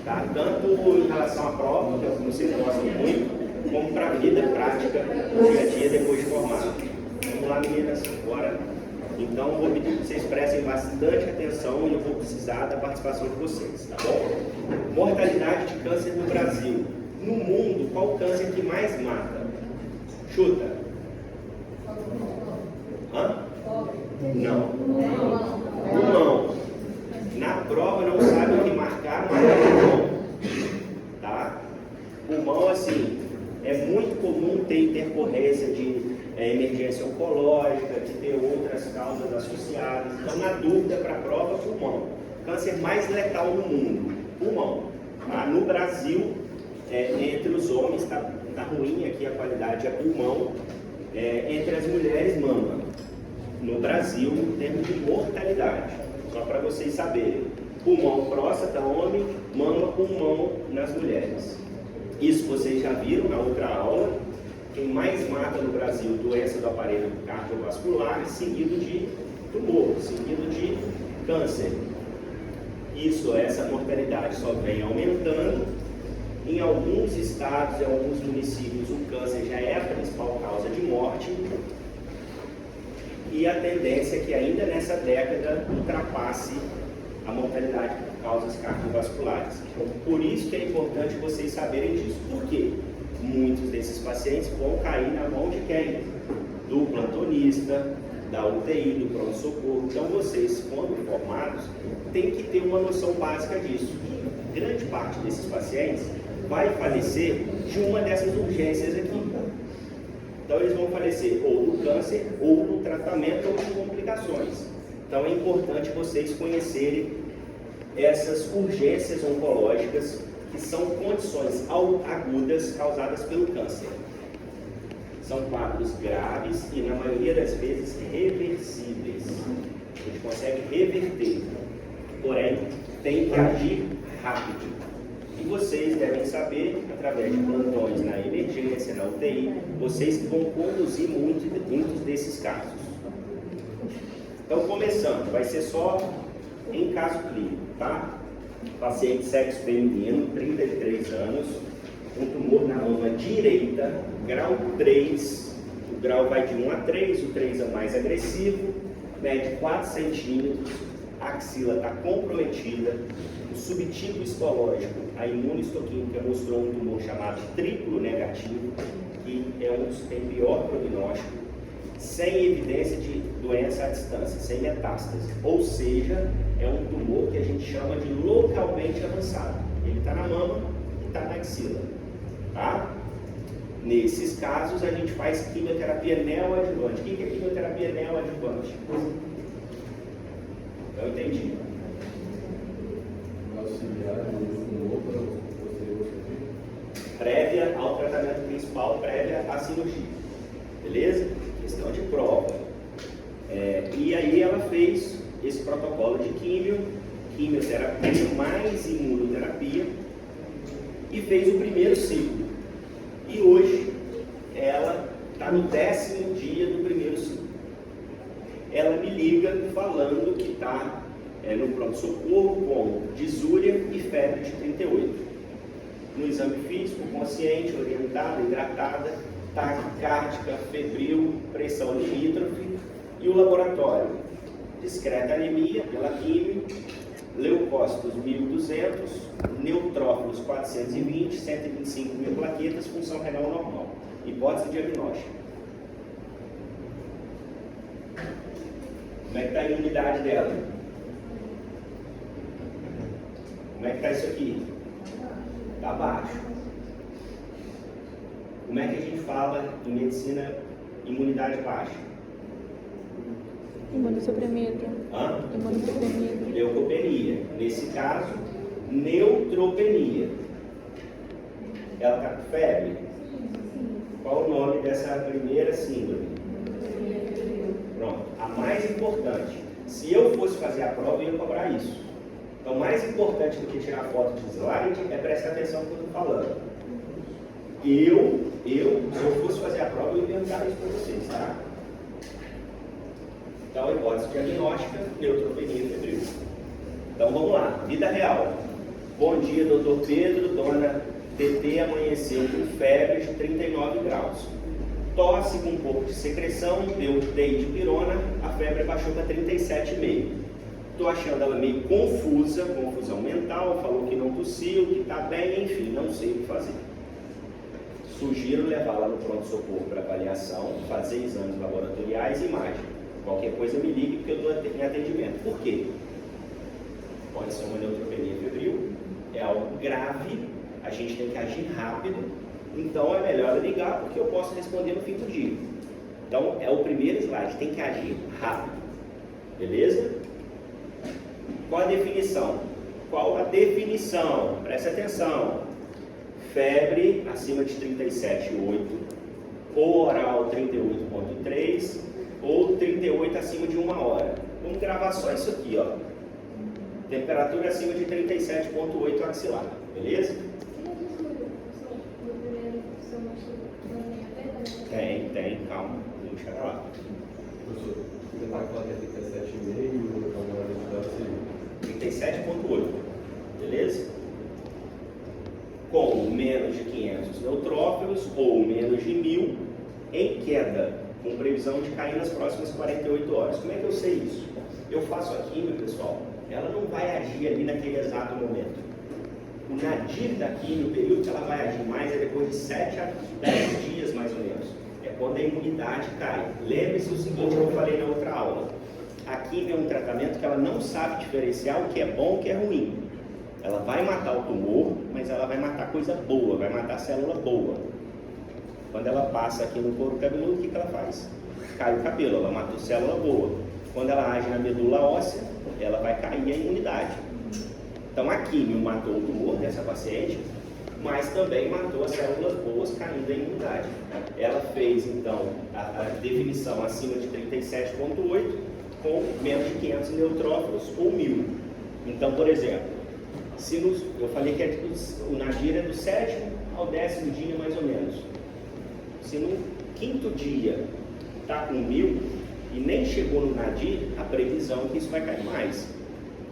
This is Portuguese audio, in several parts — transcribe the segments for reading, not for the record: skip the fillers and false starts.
Tá? Tanto em relação à prova, que é o que vocês gostam muito, como para a vida prática, no dia a dia, depois de formado. Vamos lá, meninas, bora. Então, eu vou pedir que vocês prestem bastante atenção e eu vou precisar da participação de vocês, tá bom? Mortalidade de câncer no Brasil. No mundo, qual o câncer que mais mata? Chuta. Hã? Não. Pulmão. Na prova não sabe o que marcar, mas é pulmão. Tá? Pulmão, assim, é muito comum ter intercorrência de emergência oncológica, de ter outras causas associadas. Então, na dúvida para a prova, pulmão. Câncer mais letal no mundo, pulmão. Tá? No Brasil, entre os homens, está ruim aqui a qualidade, é pulmão. Entre as mulheres, mama. No Brasil, em termos de mortalidade, só para vocês saberem. Pulmão, próstata, homem, mama, pulmão nas mulheres. Isso vocês já viram na outra aula. Quem mais mata no Brasil doença do aparelho cardiovascular, seguido de tumor, seguido de câncer. Essa mortalidade só vem aumentando. Em alguns estados e alguns municípios o câncer já é a principal causa de morte. E a tendência é que ainda nessa década ultrapasse a mortalidade por causas cardiovasculares. Por isso que é importante vocês saberem disso. Por quê? Muitos desses pacientes vão cair na mão de quem? Do plantonista, da UTI, do pronto-socorro. Então vocês, quando formados, têm que ter uma noção básica disso. E grande parte desses pacientes vai falecer de uma dessas urgências aqui. Então eles vão falecer ou do câncer, ou do tratamento, ou de complicações. Então é importante vocês conhecerem essas urgências oncológicas, que são condições agudas causadas pelo câncer. São quadros graves e, na maioria das vezes, reversíveis. A gente consegue reverter, porém, tem que agir rápido. E vocês devem saber, através de plantões na emergência, na UTI, vocês que vão conduzir muitos desses casos. Então, começando, vai ser só em caso clínico, tá? Paciente sexo feminino, 33 anos, um tumor na mama direita, grau 3, o grau vai de 1 a 3, o 3 é o mais agressivo, mede 4 centímetros, a axila está comprometida, o subtipo histológico, a imunohistoquímica mostrou um tumor chamado de triplo negativo, que é um dos que tem pior prognóstico, sem evidência de doença à distância, sem metástase. Ou seja, é um tumor que a gente chama de localmente avançado. Ele está na mama e está na axila. Tá? Nesses casos, a gente faz quimioterapia neoadjuvante. O que é quimioterapia neoadjuvante? Eu entendi. Prévia ao tratamento principal, prévia à cirurgia. Beleza? Questão de prova. E aí ela fez esse protocolo de quimioterapia mais imunoterapia e fez o primeiro ciclo. E hoje ela está no 10º dia do primeiro ciclo. Ela me liga falando que está no pronto-socorro com disúria e febre de 38. No exame físico, consciente, orientada, hidratada, taquicárdica, febril, pressão limítrofe e o laboratório. Discreta anemia pela químio, leucócitos 1.200, neutrófilos 420, 125 mil plaquetas, função renal normal. Hipótese diagnóstica. Como é que está a imunidade dela? Como é que está isso aqui? Está baixo. Como é que a gente fala em medicina imunidade baixa? Imunossuprimido. Imunossuprimido. Leucopenia. Nesse caso, neutropenia. Ela está com febre? Qual o nome dessa primeira síndrome? Pronto. A mais importante. Se eu fosse fazer a prova, eu ia cobrar isso. Então, mais importante do que tirar foto de slide é prestar atenção no que eu estou falando. Se eu fosse fazer a prova, eu ia perguntar isso para vocês, tá? Então, a hipótese diagnóstica, neutropenia febril. Então, vamos lá. Vida real. Bom dia, doutor Pedro. Dona TT amanheceu com febre de 39 graus. Tosse com um pouco de secreção, deu DEI de pirona, a febre baixou para 37,5. Estou achando ela meio confusa, confusão mental, falou que não tossiu, que está bem, enfim, não sei o que fazer. Sugiro levá-la no pronto-socorro para avaliação, fazer exames laboratoriais e imagem. Qualquer coisa me ligue porque eu estou em atendimento. Por quê? Pode ser uma neutropenia febril, é algo grave, a gente tem que agir rápido, então é melhor ligar porque eu posso responder no fim do dia. Então é o primeiro slide, tem que agir rápido. Beleza? Qual a definição? Qual a definição? Preste atenção. Febre acima de 37,8, ou oral 38,3, ou 38 acima de 1 hora. Vamos gravar só isso aqui, ó. Temperatura acima de 37,8 axilar, beleza? Tem, calma, vamos chegar lá. Professor, você está falando que é 37,5 37,8, beleza? Com menos de 500 neutrófilos ou menos de 1000 em queda, com previsão de cair nas próximas 48 horas. Como é que eu sei isso? Eu faço a química, pessoal, ela não vai agir ali naquele exato momento. O nadir da química, o período que ela vai agir mais é depois de 7 a 10 dias, mais ou menos. É quando a imunidade cai. Lembre-se o seguinte, que eu falei na outra aula. A química é um tratamento que ela não sabe diferenciar o que é bom e o que é ruim. Ela vai matar o tumor, mas ela vai matar coisa boa, vai matar célula boa. Quando ela passa aqui no couro cabeludo, o que ela faz? Cai o cabelo, ela matou célula boa. Quando ela age na medula óssea, ela vai cair a imunidade. Então a químio matou o tumor dessa paciente, mas também matou as células boas, caindo a imunidade. Ela fez então a definição acima de 37,8 com menos de 500 neutrófilos ou 1000. Então, por exemplo, eu falei que o nadir é do 7º ao 10º dia, mais ou menos. Se no 5º dia está com 1000 e nem chegou no nadir, a previsão é que isso vai cair mais.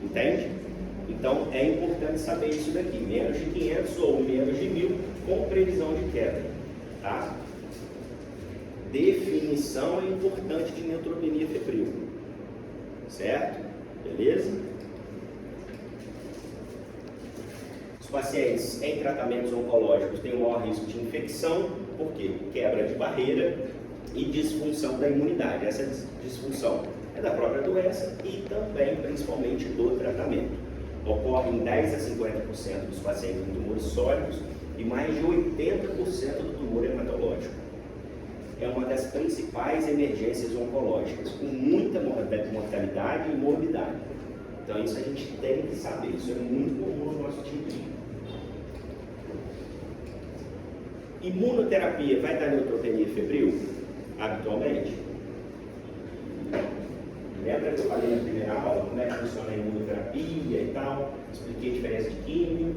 Entende? Então é importante saber isso daqui. Menos de 500 ou menos de 1000 com previsão de queda. Tá? Definição é importante de neutropenia febril. Certo? Beleza? Os pacientes em tratamentos oncológicos têm o maior risco de infecção, por quê? Quebra de barreira e disfunção da imunidade. Essa disfunção é da própria doença e também, principalmente, do tratamento. Ocorre em 10 a 50% dos pacientes com tumores sólidos e mais de 80% do tumor hematológico. É uma das principais emergências oncológicas, com muita mortalidade e morbidade. Então isso a gente tem que saber, isso é muito comum no nosso time. Imunoterapia vai dar neutropenia febril? Habitualmente? Lembra que eu falei na primeira aula como é que funciona a imunoterapia e tal? Expliquei a diferença de químio.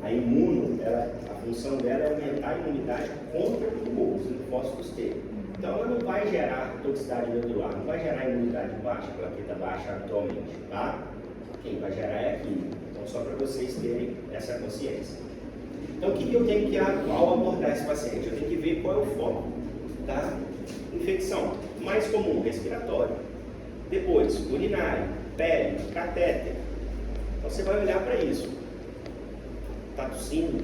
A imuno, a função dela é aumentar a imunidade contra o tumor, os linfócitos T. Então ela não vai gerar toxicidade medular, não vai gerar imunidade baixa, plaqueta baixa habitualmente, tá? Quem vai gerar é a química. Então só para vocês terem essa consciência. Então o que eu tenho que, ao abordar esse paciente? Eu tenho que ver qual é o foco da infecção. Mais comum, respiratório. Depois, urinário, pele, catéter. Então você vai olhar para isso. Está tossindo?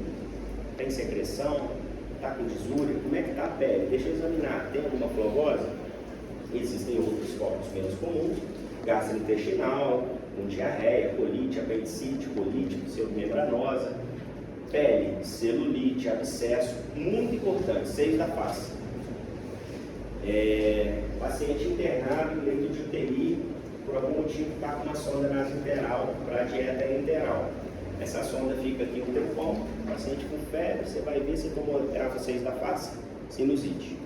Tem secreção? Está com desúria? Como é que está a pele? Deixa eu examinar. Tem alguma flogose? Existem outros focos menos comuns. Gastrointestinal, com diarreia, colite, apendicite, colite, pseudomembranosa. Pele, celulite, abscesso. Muito importante, seios da face. Paciente internado em leito de UTI, por algum motivo está com uma sonda nasointeral para a dieta enteral. Essa sonda fica aqui um tempão, paciente com febre, você vai ver se tomou seios da face, sinusite.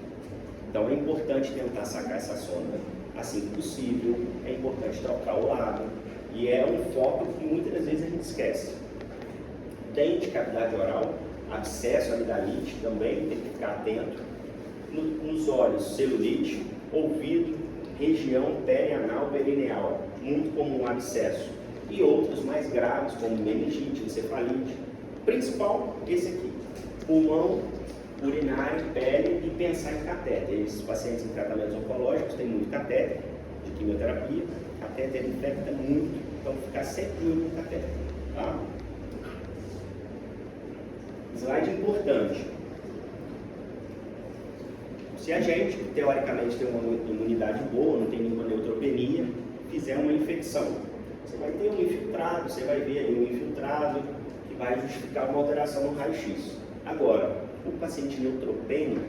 Então é importante tentar sacar essa sonda assim que possível, é importante trocar o lado, e é um foco que muitas das vezes a gente esquece. Dente, cavidade oral, abscesso, amidalite, também tem que ficar atento. Nos olhos, celulite, ouvido, região perianal, perineal. muito comum abscesso, e outros mais graves, como meningite, encefalite. Principal, esse aqui, pulmão, urinário, pele e pensar em catéter. Esses pacientes em tratamentos oncológicos têm muito catéter de quimioterapia, catéter infecta muito, então ficar sempre de olho no catéter. Tá? Slide importante. Se a gente, teoricamente, tem uma imunidade boa, não tem nenhuma neutropenia, fizer uma infecção, você vai ter um infiltrado, você vai ver aí um infiltrado que vai justificar uma alteração no raio-x. Agora, o paciente neutropênico,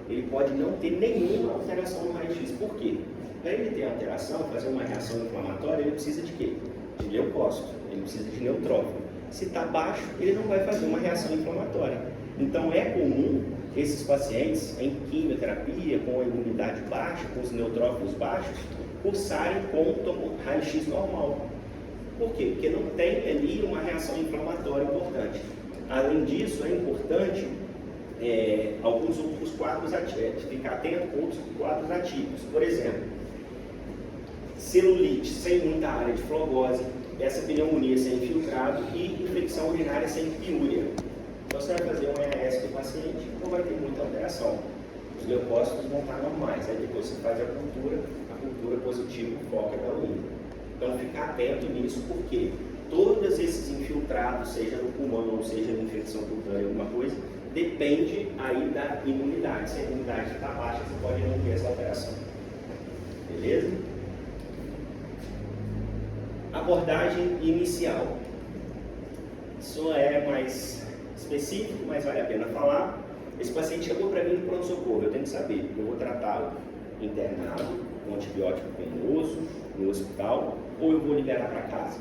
ele pode não ter nenhuma alteração no raio-x. Por quê? Para ele ter alteração, fazer uma reação inflamatória, ele precisa de quê? De leucócito, ele precisa de neutrófilo. Se está baixo, ele não vai fazer uma reação inflamatória. Então é comum esses pacientes em quimioterapia, com a imunidade baixa, com os neutrófilos baixos, cursarem com raio-x normal. Por quê? Porque não tem ali uma reação inflamatória importante. Além disso, é importante alguns outros quadros atípicos, ficar atento com outros quadros atípicos. Por exemplo, celulite sem muita área de flogose, essa pneumonia sem infiltrado e infecção urinária sem piúria. Então você vai fazer um EAS do paciente, não vai ter muita alteração. Os leucócitos vão estar normais. Aí depois você faz a cultura positiva foca da urina. Então ficar atento nisso, porque todos esses infiltrados, seja no pulmão, seja na infecção cutânea, alguma coisa, depende aí da imunidade. Se a imunidade está baixa, você pode não ter essa alteração. Beleza? Abordagem inicial. Isso é mais específico, mas vale a pena falar. Esse paciente chegou para mim no pronto-socorro, eu tenho que saber, eu vou tratá-lo internado, com antibiótico venoso, no hospital, ou eu vou liberar para casa.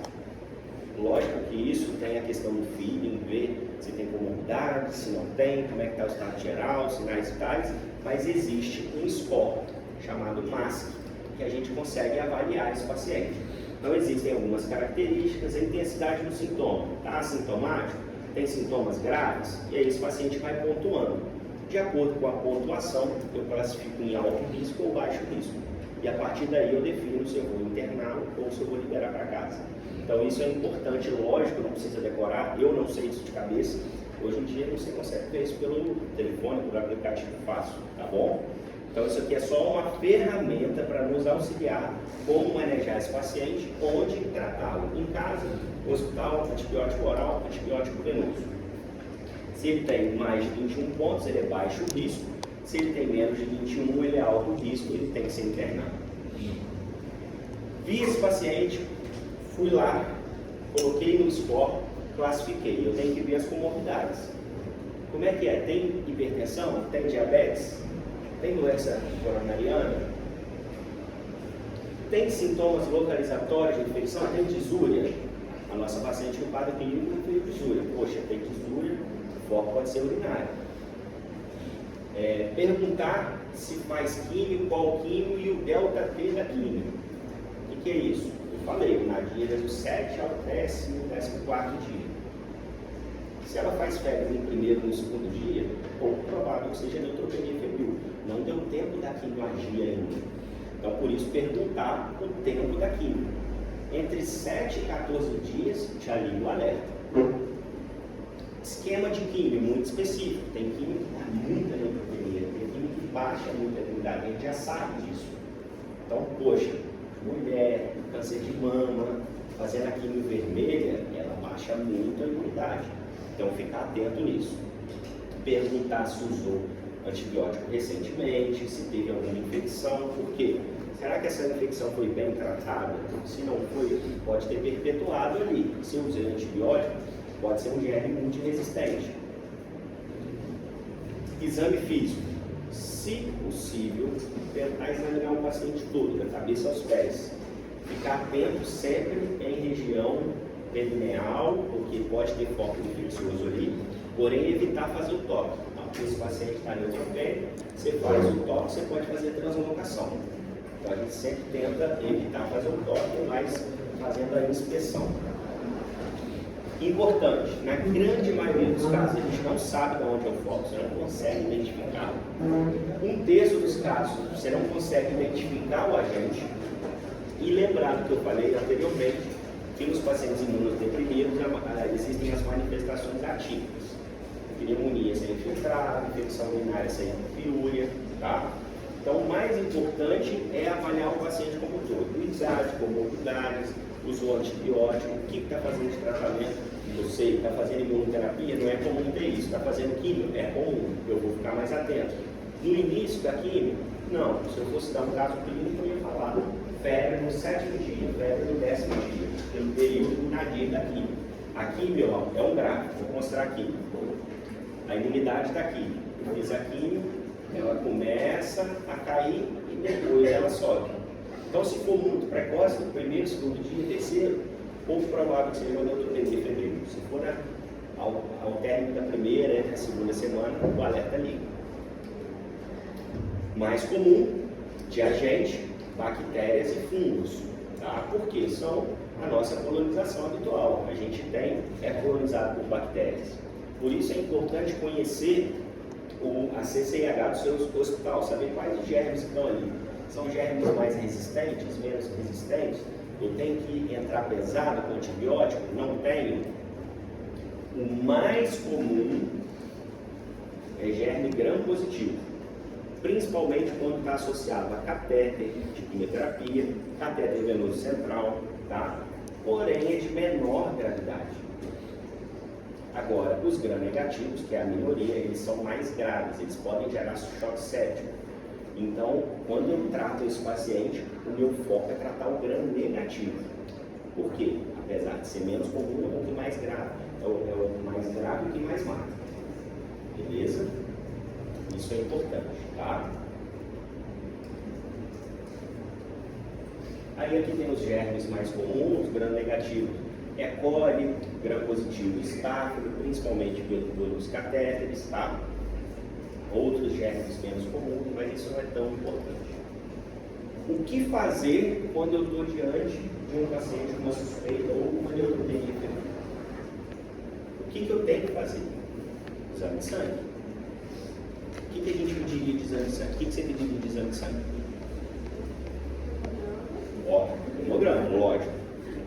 Lógico que isso tem a questão do feeling, ver se tem comorbidade, se não tem, como é que está o estado geral, sinais vitais, mas existe um score chamado MASC, que a gente consegue avaliar esse paciente. Então existem algumas características, a intensidade do sintoma, está assintomático, tem sintomas graves, e aí esse paciente vai pontuando. De acordo com a pontuação, eu classifico em alto risco ou baixo risco. E a partir daí eu defino se eu vou interná-lo ou se eu vou liberar para casa. Então isso é importante, lógico, não precisa decorar, eu não sei isso de cabeça. Hoje em dia você consegue ver isso pelo telefone, por aplicativo fácil, tá bom? Então isso aqui é só uma ferramenta para nos auxiliar como manejar esse paciente, onde tratá-lo, em casa, hospital, antibiótico oral, antibiótico venoso. Se ele tem mais de 21 pontos, ele é baixo risco. Se ele tem menos de 21, ele é alto risco, ele tem que ser internado. Vi esse paciente, fui lá, coloquei no score, classifiquei. Eu tenho que ver as comorbidades. Como é que é? Tem hipertensão? Tem diabetes? Tem doença coronariana? Tem sintomas localizatórios de infecção? Tem disúria? A nossa paciente no quadro clínico não tem disúria. Poxa, tem disúria, o foco pode ser urinário. Perguntar se faz químio, qual químio e o delta T da químio. O que é isso? Eu falei, na dia do 7 ao 14º dia. Se ela faz febre no primeiro ou no segundo dia, pouco provável que seja neutropenia febril. Não deu tempo da químio agir ainda. Então, por isso, perguntar o tempo da químio. Entre 7 e 14 dias, já liga o alerta. Esquema de químio muito específico. Tem químio que dá muita neutropenia, tem químio que baixa muita imunidade, a gente já sabe disso. Então, poxa, mulher, câncer de mama, fazendo a químio vermelha, ela baixa muito a imunidade. Então, ficar atento nisso. Perguntar se usou antibiótico recentemente, se teve alguma infecção, por quê? Será que essa infecção foi bem tratada? Se não foi, pode ter perpetuado ali. Se eu usei antibiótico, pode ser um germe multiresistente. Exame físico. Se possível, tentar examinar o paciente todo, da cabeça aos pés. Ficar atento sempre em região perineal, porque pode ter foco infeccioso ali, porém evitar fazer o toque. Então, se esse paciente está neutropênico, você faz o toque, você pode fazer translocação. Então a gente sempre tenta evitar fazer o toque, mas fazendo a inspeção. Importante, na grande maioria dos casos a gente não sabe de onde é o foco, você não consegue identificar. 1/3 dos casos você não consegue identificar o agente. E lembrado que eu falei anteriormente, que nos pacientes imunodeprimidos existem as manifestações atípicas. Pneumonia sem infiltrado, infecção urinária sem piúria, tá? Então, o mais importante é avaliar o paciente como um todo. Idade, comorbidades, usou antibiótico, o que está fazendo de tratamento? Eu sei, está fazendo imunoterapia, não é comum ter isso. Está fazendo químio? É comum, eu vou ficar mais atento. No início da químio? Não, se eu fosse dar um caso clínico, eu ia falar febre no 7º dia, febre no 10º dia, pelo período nadir da químio. A químio ó, é um gráfico, vou mostrar aqui. A imunidade está aqui. Eu fiz a químio, ela começa a cair e depois ela sobe. Então, se for muito precoce, no primeiro, segundo dia, terceiro, pouco provável que seja uma neutropenia febril. Se for ao término da primeira, entre a segunda semana, o alerta liga. Mais comum de agente, bactérias e fungos, tá? Porque são a nossa colonização habitual. A gente é colonizado por bactérias. Por isso é importante conhecer a CCIH do seu hospital, saber quais os germes que estão ali. São germes mais resistentes, menos resistentes? Eu tenho que entrar pesado com antibiótico? Não tenho. O mais comum é germe gram-positivo, principalmente quando está associado a catéter de quimioterapia, catéter venoso central, tá? Porém é de menor gravidade. Agora, os gram-negativos, que é a minoria, eles são mais graves, eles podem gerar choque séptico. Então, quando eu trato esse paciente, o meu foco é tratar o gram-negativo. Por quê? Apesar de ser menos comum, é o que mais grave. É o mais grave e o que mais mata. Beleza? Isso é importante, tá? Aí aqui tem os germes mais comuns, gram-negativos. E. coli, gram-positivo, estáfilo, principalmente pelos catéteres, tá? Outros germes menos comuns, mas isso não é tão importante. O que fazer quando eu estou diante de um paciente com uma suspeita ou uma neutropenia febril? O que eu tenho que fazer? Exame de sangue. O que a gente pediria de exame de sangue? O que você pediria de exame de sangue? Ó, hemograma, lógico.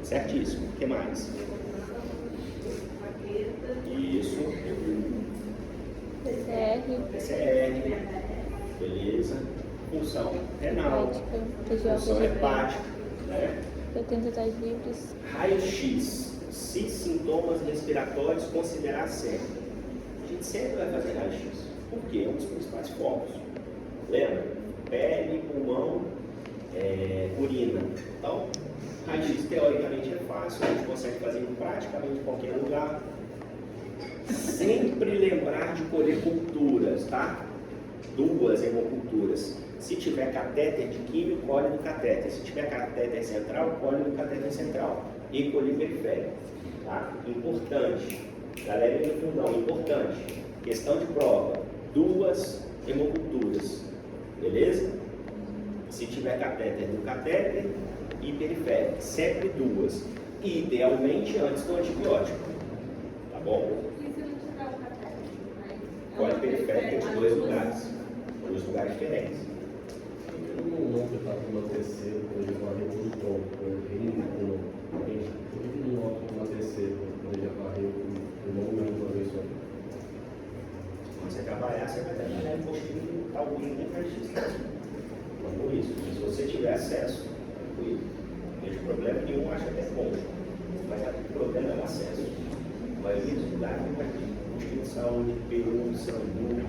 Certíssimo. O que mais? Isso. PCR. Beleza. Função renal. Função hepática. Né? Potências livres. Raio-X. Se sintomas respiratórios considerar sempre. A gente sempre vai fazer raio-X. Por quê? É um dos principais focos. Lembra? Pele, pulmão, urina. Então, raio-X teoricamente é fácil, a gente consegue fazer em praticamente qualquer lugar. Sempre lembrar de colher culturas, tá? 2 hemoculturas. Se tiver catéter de químio, colhe no catéter. Se tiver catéter central, colhe no catéter central. E colhe periférico, tá? Importante. Galera do fundão, importante. Questão de prova. 2 hemoculturas. Beleza? Se tiver catéter no catéter e periférico. Sempre 2. Idealmente antes do antibiótico. Tá bom? Colhe periférica de 2 lugares. 2 lugares diferentes. Eu não optar por uma terceira, quando ele varreu o tronco, por que não opta por uma terceira, quando ele já varreu o longo de uma vez só? Quando você trabalhar, você vai trabalhar em postinho tal nem registro. Não por isso. Se você tiver acesso, tranquilo. Não vejo problema nenhum, acho até bom. Mas o problema é o acesso. A maioria dos lugares não vai ter. Postinho de saúde, Peru, Sambu,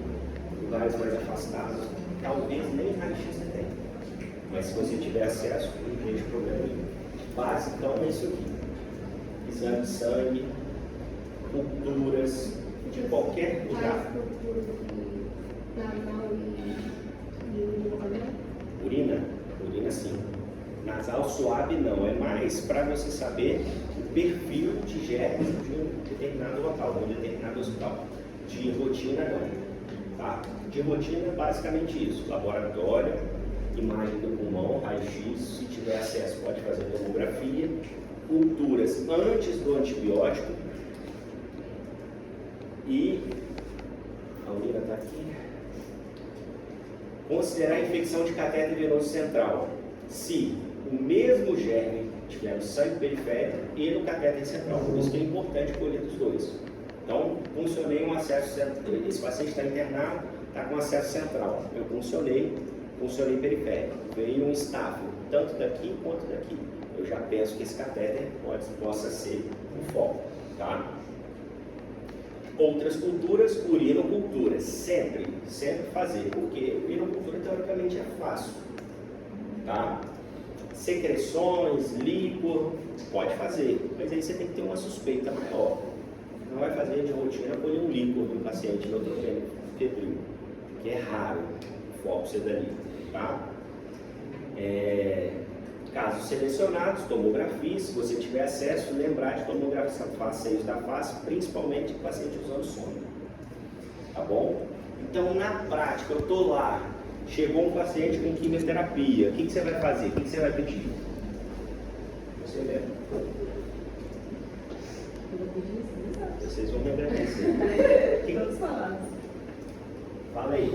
lugares mais afastados, talvez nem raio-x você tenha. Mas se você tiver acesso, não vejo problema nenhum. Basicão é isso aqui. Exame de sangue, culturas, de qualquer lugar. Urina sim. Nasal suave não, é mais para você saber o perfil de germes de um determinado local, de um determinado hospital. De rotina não. Tá? De rotina basicamente isso, laboratório, imagem do pulmão, raio-x, se tiver acesso pode fazer tomografia, culturas antes do antibiótico e a urina está aqui. Considerar a infecção de catéter venoso central. se o mesmo germe estiver no sangue periférico e no catéter central. Por isso que é importante colher dos dois. Então, funcionei um acesso central. Esse paciente está internado, está com acesso central. Eu funcionei periférico. Veio um estáfilo, tanto daqui quanto daqui. Eu já penso que esse catéter possa ser um foco, tá? Outras culturas, urinocultura. Sempre fazer, porque urinocultura teoricamente é fácil, tá? Secreções, líquor, pode fazer, mas aí você tem que ter uma suspeita maior. Não vai fazer de rotina colher um líquor de um paciente neutropênico febril, que é raro o foco ser dali, tá? Casos selecionados, tomografia, se você tiver acesso, lembrar de tomografia passeios da face, principalmente o paciente usando sonda, tá bom? Então, na prática, eu estou lá, chegou um paciente com quimioterapia, o que você vai fazer? O que você vai pedir? Você lembra? Vocês vão me agradecer. Todos falados. Fala aí.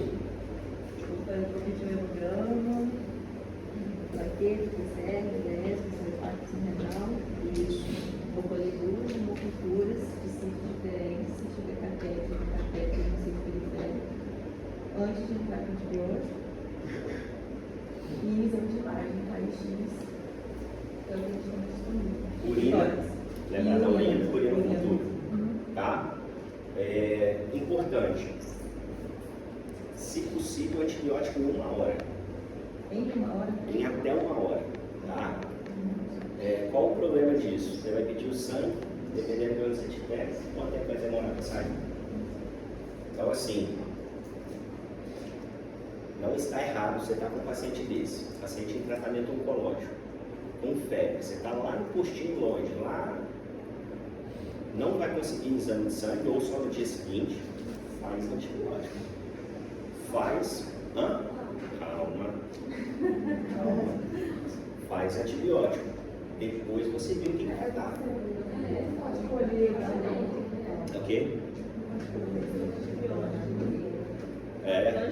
Vou pedir um hemograma, plaquete, PCR, DDS, infarto renal. Isso. Vou colher duas hemoculturas de sítios diferentes, se tiver catéter no sítio periférico, antes de entrar com antibiótico. E exame de imagem, raio-x, é o que a gente tem disponível. Urina. Lembrar da urina, urinocultura. Tá? Importante. Se possível, antibiótico em 1 hora. Em 1 hora? Em até 1 hora. Tá? Qual o problema disso? Você vai pedir o sangue, dependendo de onde você estiver, quanto tempo vai demorar para sair? Então, assim, não está errado você estar com um paciente desse, paciente em tratamento oncológico, com febre. Você está lá no postinho longe, lá, não vai conseguir exame de sangue, ou só no dia seguinte, faz antibiótico. Calma. Faz antibiótico. Depois você vê o que vai dar. Ok? É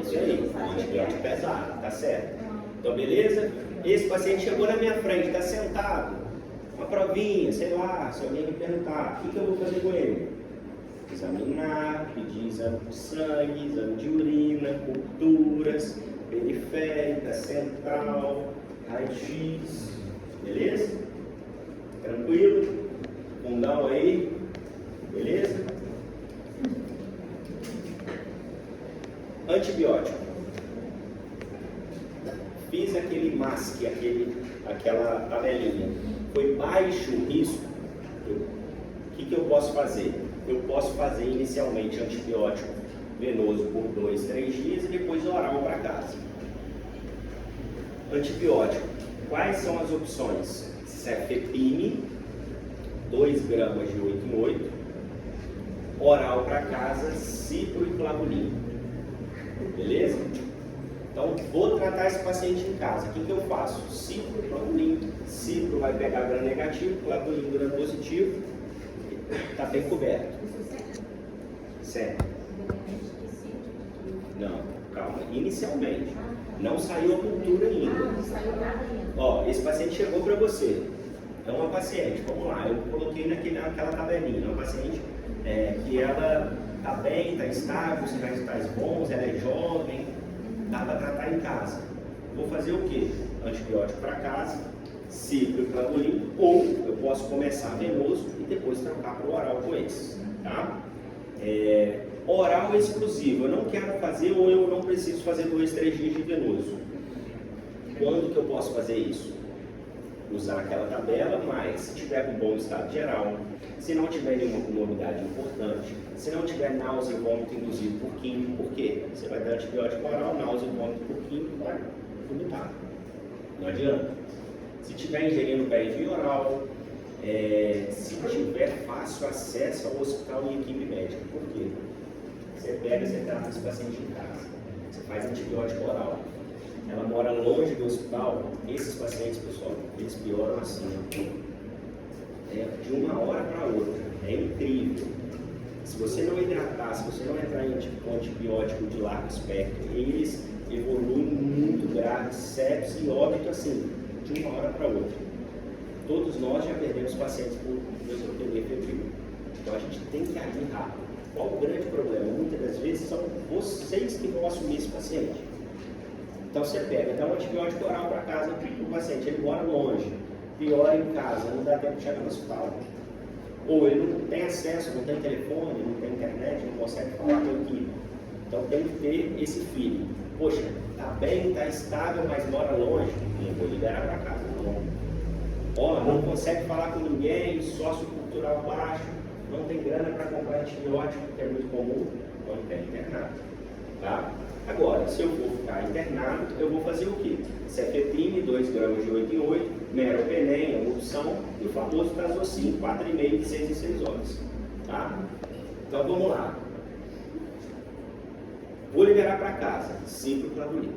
isso aí, antibiótico pesado, tá certo? Então, beleza? Esse paciente chegou na minha frente, está sentado, uma provinha, sei lá, se alguém me perguntar, o que eu vou fazer com ele? Examinar, pedir exame de sangue, exame de urina, culturas, periférica, central, raio-x, beleza? Tranquilo? Fundão aí, beleza? Antibiótico. Fiz aquele MASC, aquela tabelinha. Foi baixo o risco? O que eu posso fazer? Eu posso fazer inicialmente antibiótico venoso por 2, 3 dias e depois oral para casa. Antibiótico. Quais são as opções? Cefepime, 2 gramas de 8 em 8. Oral para casa, cipro e clavulina. Beleza? Então, vou tratar esse paciente em casa. O que eu faço? Cipro e clavulina. Cipro vai pegar gram negativo, clavulina gram positivo. Está bem coberto. Certo? Não, calma. Inicialmente. Não saiu a cultura ainda. Não saiu nada ainda. Ó, esse paciente chegou para você. É uma paciente, vamos lá. Eu coloquei naquela tabelinha. Uma paciente que ela está bem, está estável, os sinais vitais bons, ela é jovem. Dá para tratar em casa. Vou fazer o quê? Antibiótico para casa, cipro e clavulina, ou eu posso começar venoso e depois trocar para o oral com esse, tá? Oral exclusivo, eu não quero fazer ou eu não preciso fazer 2, 3 dias de venoso. Quando que eu posso fazer isso? Usar aquela tabela, mas se tiver com bom estado geral, se não tiver nenhuma comorbidade importante, se não tiver náusea e vômito induzido por químico, por quê? Você vai dar antibiótico oral, náusea e vômito por químico, vai vomitar. Não adianta. Se tiver ingerindo PRV oral, se tiver fácil acesso ao hospital e equipe médica, por quê? Você pega, você trata esse paciente em casa, você faz antibiótico oral. Ela mora longe do hospital, esses pacientes, pessoal, eles pioram assim, de uma hora para outra. É incrível. Se você não hidratar, se você não entrar com antibiótico de largo espectro, eles evolui muito grave, sepsis e óbito assim, de uma hora para outra. Todos nós já perdemos pacientes por neutropenia febril. Então a gente tem que agir rápido. Qual o grande problema? Muitas das vezes são vocês que vão assumir esse paciente. Então você pega, dá um antibiótico oral para casa para o paciente, ele mora longe, piora em casa, não dá tempo de chegar no hospital. Ou ele não tem acesso, não tem telefone, não tem internet, não consegue falar com a equipe. Então tem que ter esse feeling. Poxa, tá bem, tá estável, mas mora longe, não vou liberar para casa, não. Ó, não consegue falar com ninguém, sócio cultural baixo, não tem grana para comprar antibiótico, que é muito comum, não tem internado. Tá? Agora, se eu for ficar internado, eu vou fazer o quê? Cefepime, 2 gramas de 8 em 8, meropenem, emulsão, e o famoso Tazocin, 4,5 de 6 em 6 horas. Tá? Então vamos lá. Vou liberar para casa, ciproflavulina.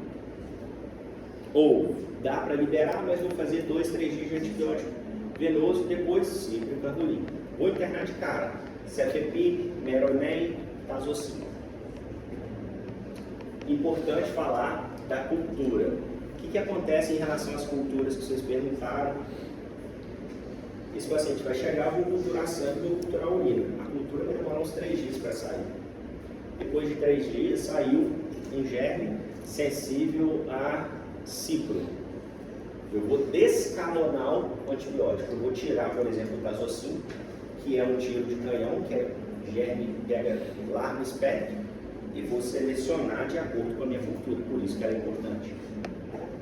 Ou dá para liberar, mas vou fazer 2, 3 dias de antibiótico venoso, depois ciproflavulina. Vou internar de cara, cefepime, meropenem, Tazocin. Importante falar da cultura. O que acontece em relação às culturas que vocês perguntaram? Esse paciente vai chegar, vou culturar sangue, vou culturar urina. A cultura vai demorar uns 3 dias para sair. Depois de 3 dias, saiu um germe sensível a cipro. Eu vou descalonar o antibiótico. Eu vou tirar, por exemplo, o Tazocin, que é um tiro de canhão, que é germe que pega largo espectro, e vou selecionar de acordo com a minha cultura, por isso que ela é importante.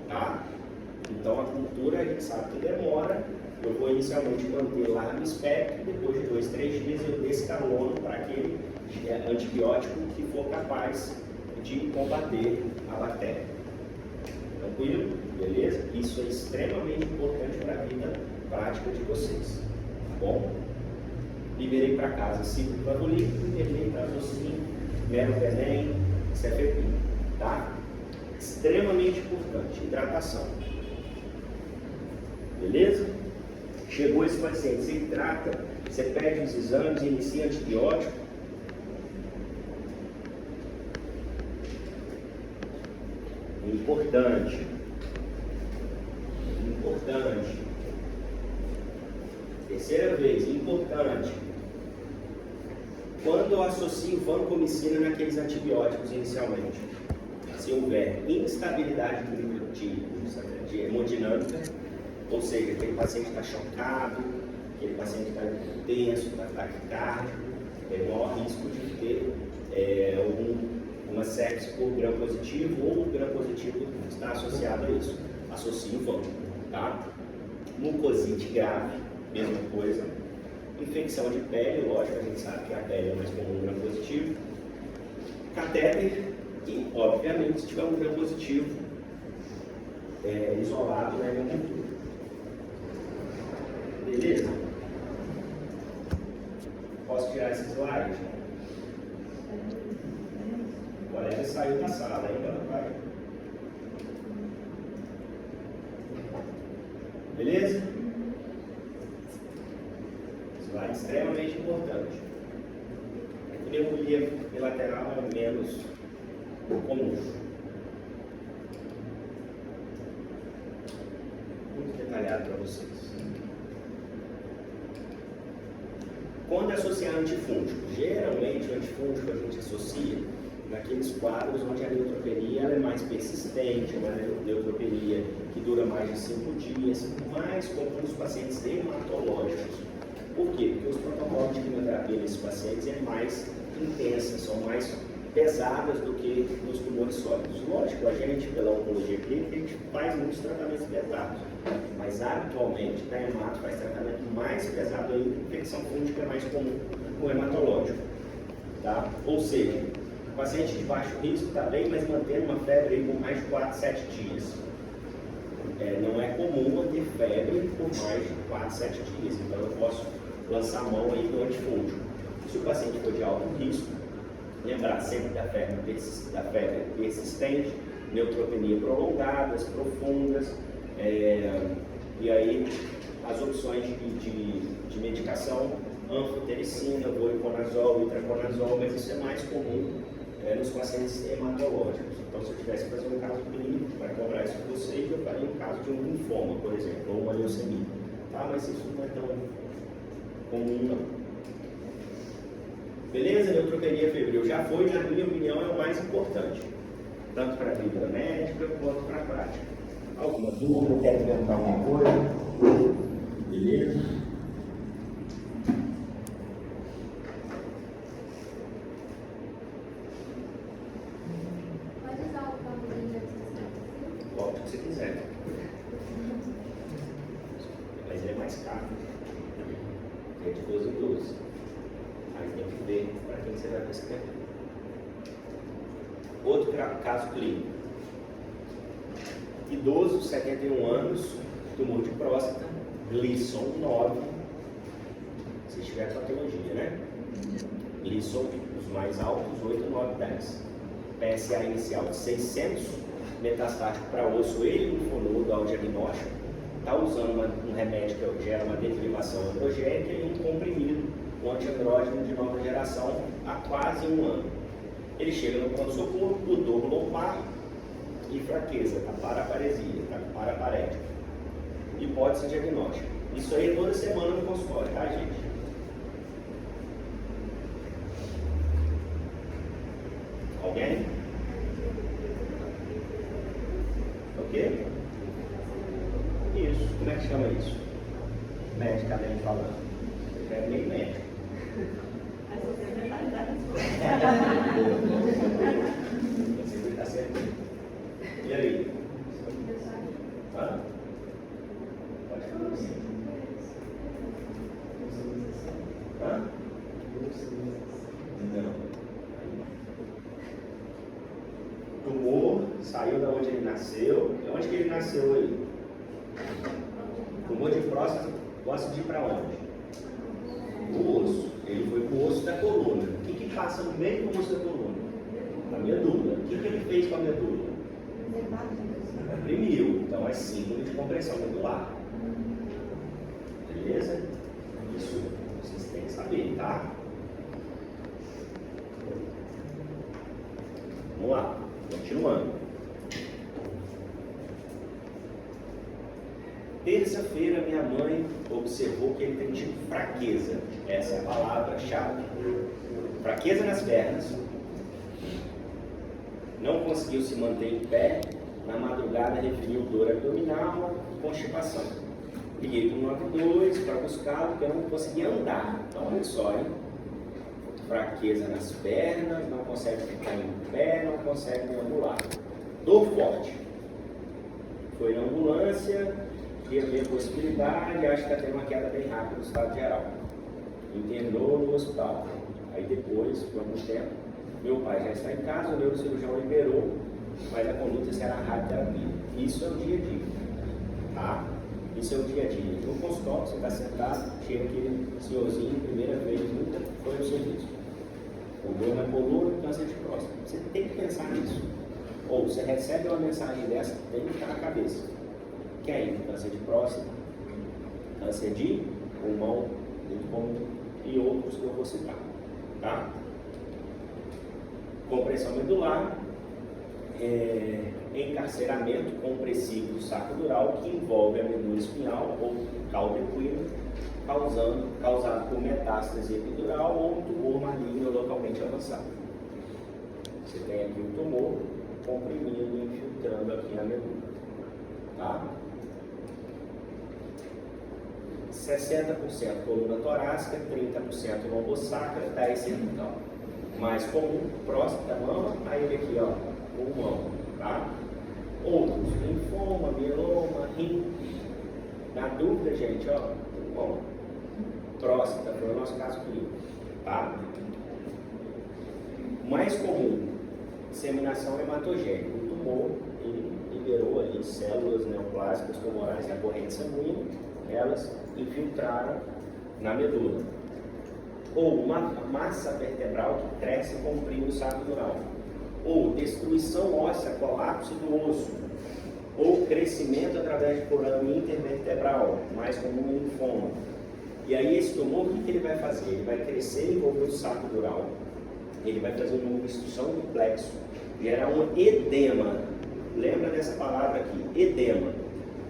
Tá? Então a cultura a gente sabe que demora, eu vou inicialmente manter largo espectro, e depois de 2, 3 dias eu descalono para aquele antibiótico que for capaz de combater a bactéria. Tranquilo? Beleza? Isso é extremamente importante para a vida prática de vocês. Tá bom? Liberei para casa ciproflavulina, liberei Tazocin, meropenem, cefepime, tá? Extremamente importante, hidratação. Beleza? Chegou esse paciente, você hidrata, você pede os exames, inicia antibiótico. Importante. Terceira vez, importante. Quando eu associo vancomicina naqueles antibióticos inicialmente, se houver instabilidade de hemodinâmica, ou seja, aquele paciente está chocado, aquele paciente está tenso, está taquicárdico, é maior risco de ter uma sepse por gram positivo, ou o gram positivo está associado a isso. Associe o vanco, tá? Mucosite grave, mesma coisa. Infecção de pele, lógico, a gente sabe que a pele é mais comum gram positivo. Catéter e, obviamente, se tiver um gram positivo isolado na hemodinâmica. Beleza? Posso tirar esse slide? O colega saiu da sala, ainda não vai. Beleza? Slide extremamente importante. A pneumonia bilateral é menos comum. Muito detalhado para vocês. Quando associar antifúngico? Geralmente o antifúngico a gente associa naqueles quadros onde a neutropenia ela é mais persistente, uma neutropenia que dura mais de 5 dias, mais comum nos pacientes hematológicos. Por quê? Porque os protocolos de quimioterapia nesses pacientes é mais intensas, são mais pesadas do que nos tumores sólidos. Lógico, a gente, pela oncologia clínica, a gente faz muitos tratamentos pesados, mas atualmente a hemato faz tratamento mais pesado ainda, infecção fúngica é mais comum com hematológico. Tá? Ou seja, o paciente de baixo risco está bem, mas mantendo uma febre aí por mais de 4, 7 dias. Não é comum manter febre por mais de 4, 7 dias, então eu posso lançar a mão aí do antifúngico. Se o paciente for de alto risco, lembrar sempre da febre persistente, neutropenia prolongadas, profundas, e aí as opções de medicação, anfotericina, voriconazol, itraconazol, mas isso é mais comum nos pacientes hematológicos. Então, se eu tivesse que fazer um caso clínico para cobrar isso com vocês, eu faria um caso de um linfoma, por exemplo, ou uma leucemia. Tá? Mas isso não é tão comum, não. Beleza? Neutropenia febril já foi, na minha opinião, é o mais importante. Tanto para a vida médica quanto para a prática. Alguma dúvida? Quer perguntar alguma coisa? Beleza? Pode usar o tabuleiro de assistência? Pode o que você quiser. Mas ele é mais caro. É de 12 em 12. Aí tem que ver para quem você vai prescrever. Outro caso clínico. Idoso, 71 anos, tumor de próstata, Gleason 9. Se tiver patologia, né? Gleason, os mais altos, 8, 9, 10. PSA inicial de 600, metastático para osso e linfonodo ao diagnóstico. Está usando um remédio que gera uma derivação androgênica e um comprimido, um antiandrógeno de nova geração, há quase um ano. Ele chega no pronto-socorro, o dor lombar e fraqueza, tá paraparesia, tá paraparética. Hipótese diagnóstica. Isso aí é toda semana no consultório, tá, gente? Alguém? O quê? Isso. Como é que chama isso? Medicamente falando. Você é meio médico. Você está certo. E aí? Hã? Pode falar assim. Hã? Não. Tumor, saiu da onde ele nasceu. De onde que ele nasceu aí? Tumor de próstata, gosta de ir para onde? O osso. Ele foi para o osso da coluna. O que passa no meio do osso da coluna? A medula. O que ele fez com a medula? Comprimiu. Então é símbolo de compressão medular. Beleza? Isso vocês têm que saber, tá? Vamos lá. Continuando. Terça-feira, minha mãe observou que ele tem tido fraqueza. Essa é a palavra-chave. Fraqueza nas pernas. Não conseguiu se manter em pé. Na madrugada referiu dor abdominal, constipação. Liguei para o 92 para buscar, porque eu não conseguia andar. Então, olha só, hein? Fraqueza nas pernas, não consegue ficar em pé, não consegue deambular. Dor forte. Foi na ambulância, queria ver a possibilidade, acho que está tendo uma queda bem rápida no estado geral. Internou no hospital. Aí depois, por algum tempo, meu pai já está em casa, o neurocirurgião liberou, mas a conduta será radioterapia. Isso é o dia a dia, tá? Isso é o dia a dia. No consultório, você está sentado, chega aquele senhorzinho, primeira vez, nunca foi ao serviço. O meu na coluna, câncer de próstata. Você tem que pensar nisso. Ou você recebe uma mensagem dessa, tem que ficar na cabeça. Quem? Câncer de próstata, câncer de pulmão, muito comum, e outros que eu vou citar. Tá? Compressão medular, encarceramento compressivo do saco dural, que envolve a medula espinhal ou cauda equina, causado por metástase epidural ou um tumor maligno localmente avançado. Você tem aqui um tumor comprimindo e infiltrando aqui na medula. Tá? 60% coluna torácica, 30% lombosacra, 10% cervical. Mais comum, próstata, mama, aí ele aqui, ó, pulmão, tá? Outros, linfoma, mieloma, rim. Na dúvida, gente, ó, pulmão, próstata, foi o nosso caso clínico, tá? Mais comum, disseminação hematogênica. O tumor, ele liberou ali células neoplásicas tumorais na corrente sanguínea, elas infiltraram na medula. Ou uma massa vertebral que cresce e comprime o saco dural. Ou destruição óssea, colapso do osso. Ou crescimento através de forame intervertebral, mais comum no linfoma. E aí esse tumor, o que ele vai fazer? Ele vai crescer e envolver o saco dural. ele vai fazer uma obstrução do plexo, gerar um edema. Lembra dessa palavra aqui, edema.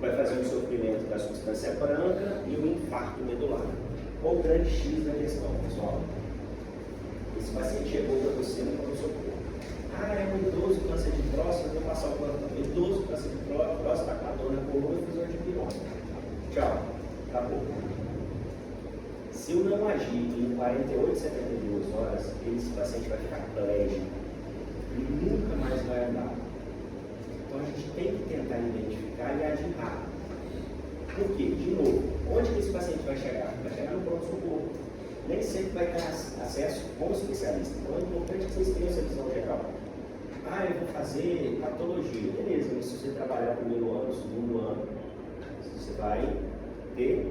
Vai fazer um sofrimento da substância branca e um infarto medular. Qual o grande X da questão, pessoal? Esse paciente chegou para você no pronto-socorro. É um idoso com câncer de próstata, vou passar o plantão. Idoso com câncer de próstata, está com a dor na coluna e fiz uma dipirona. Tchau, acabou. Se eu não agir em 48, 72 horas, esse paciente vai ficar plégico e nunca mais vai andar. Então a gente tem que tentar identificar e agir rápido. Por quê? De novo, onde que esse paciente vai chegar? Vai chegar no pronto-socorro. Nem sempre vai ter acesso com o especialista. Então é importante que vocês tenham essa visão geral. Eu vou fazer patologia. Beleza, mas se você trabalhar no primeiro ano, no segundo ano, você vai ter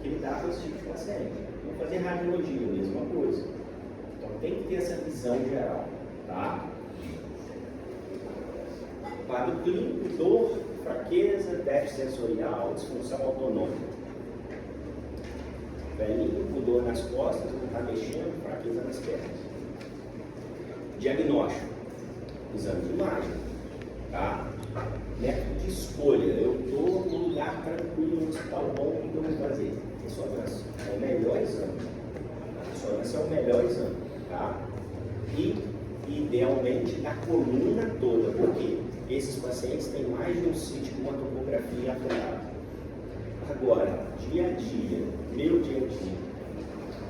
que lidar com esse tipo de paciente. Vou fazer radiologia, mesma coisa. Então tem que ter essa visão geral, tá? Quadro clínico, dor, fraqueza, déficit sensorial, disfunção autonômica. Velhinho com dor nas costas, não está mexendo, fraqueza nas pernas. Diagnóstico, exame de imagem, tá? Método de escolha, eu estou num lugar tranquilo, no hospital bom, o que eu vou fazer? Ressonância é o melhor exame. A ressonância é o melhor exame, tá? E, idealmente, da coluna toda, por quê? Esses pacientes têm mais de um sítio com uma topografia afetada. Agora, dia a dia, meu dia a dia,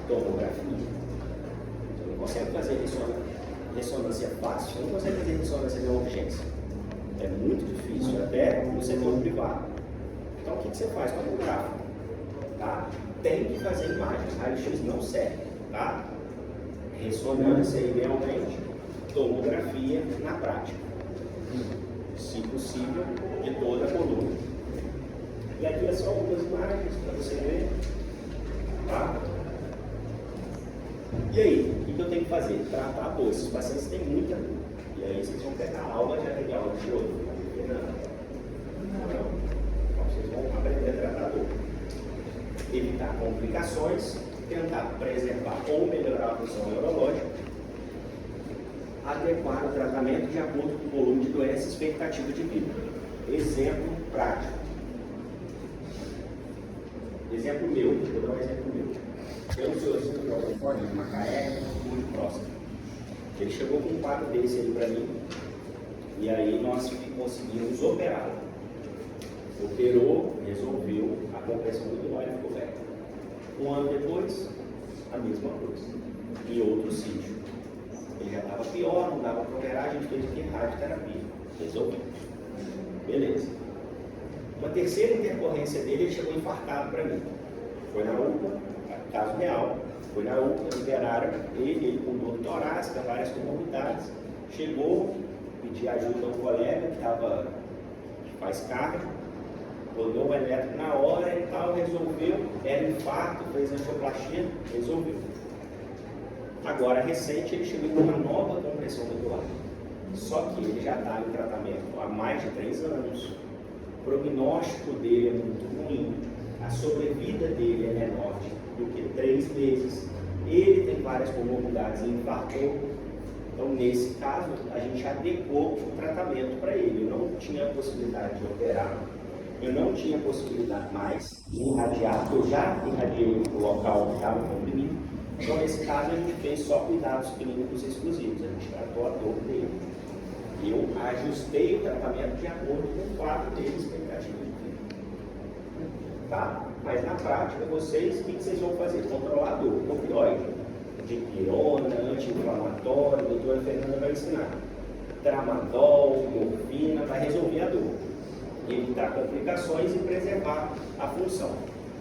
tomografia, você não consegue fazer ressonância fácil, você não consegue fazer ressonância de urgência. É muito difícil, até no setor privado. Então, o que você faz? Tomográfico, tá? Tem que fazer imagem, raio-x não serve, tá? Ressonância, idealmente, tomografia na prática. Se possível, de toda a coluna. E aqui é só algumas imagens para você ver, tá? E aí, o que eu tenho que fazer? Tratar a dor. Esses pacientes têm muita dor. E aí vocês vão pegar a aula de aula de outro. Então, vocês vão aprender a tratar a dor. Evitar complicações, tentar preservar ou melhorar a função neurológica, adequar o tratamento de acordo com o volume de doença e expectativa de vida. Exemplo prático. Exemplo meu, vou dar um exemplo meu. Tem um senhorzinho que é um de Macaé, com de próstata. Ele chegou com um quadro desse aí para mim, e aí nós conseguimos operá-lo. Operou, resolveu, a compressão do nó ficou velha. Um ano depois, a mesma coisa, em outro sítio. Ele já estava pior, não dava para operar, a gente fez aqui radioterapia. Resolveu. Beleza. Uma terceira intercorrência dele, ele chegou infartado para mim. Foi na UPA, caso real, foi na UPA, liberaram ele com dor torácica, várias comorbidades. Chegou, pediu ajuda a um colega que faz cardio, rodou o elétrico na hora e tal, resolveu, era infarto, fez angioplastia, resolveu. Agora, recente, ele chegou com uma nova compressão medular. Só que ele já está em tratamento há mais de 3 anos. O prognóstico dele é muito ruim. A sobrevida dele é menor do que 3 meses. Ele tem várias comorbidades e infartou. Então, nesse caso, a gente adequou o tratamento para ele. Eu não tinha possibilidade de operar. Eu não tinha possibilidade mais de irradiar, porque eu já irradiei o local que estava comprimido. Então, nesse caso, a gente fez só cuidados clínicos exclusivos. A gente tratou a dor dele. Eu ajustei o tratamento de acordo com o quadro dele, expectativa de vida. Tá? Mas na prática, vocês, o que vocês vão fazer? Controlar a dor, opioide, dipirona, anti-inflamatório, a doutora Fernanda vai ensinar. Tramadol, morfina, vai resolver a dor. Evitar complicações e preservar a função.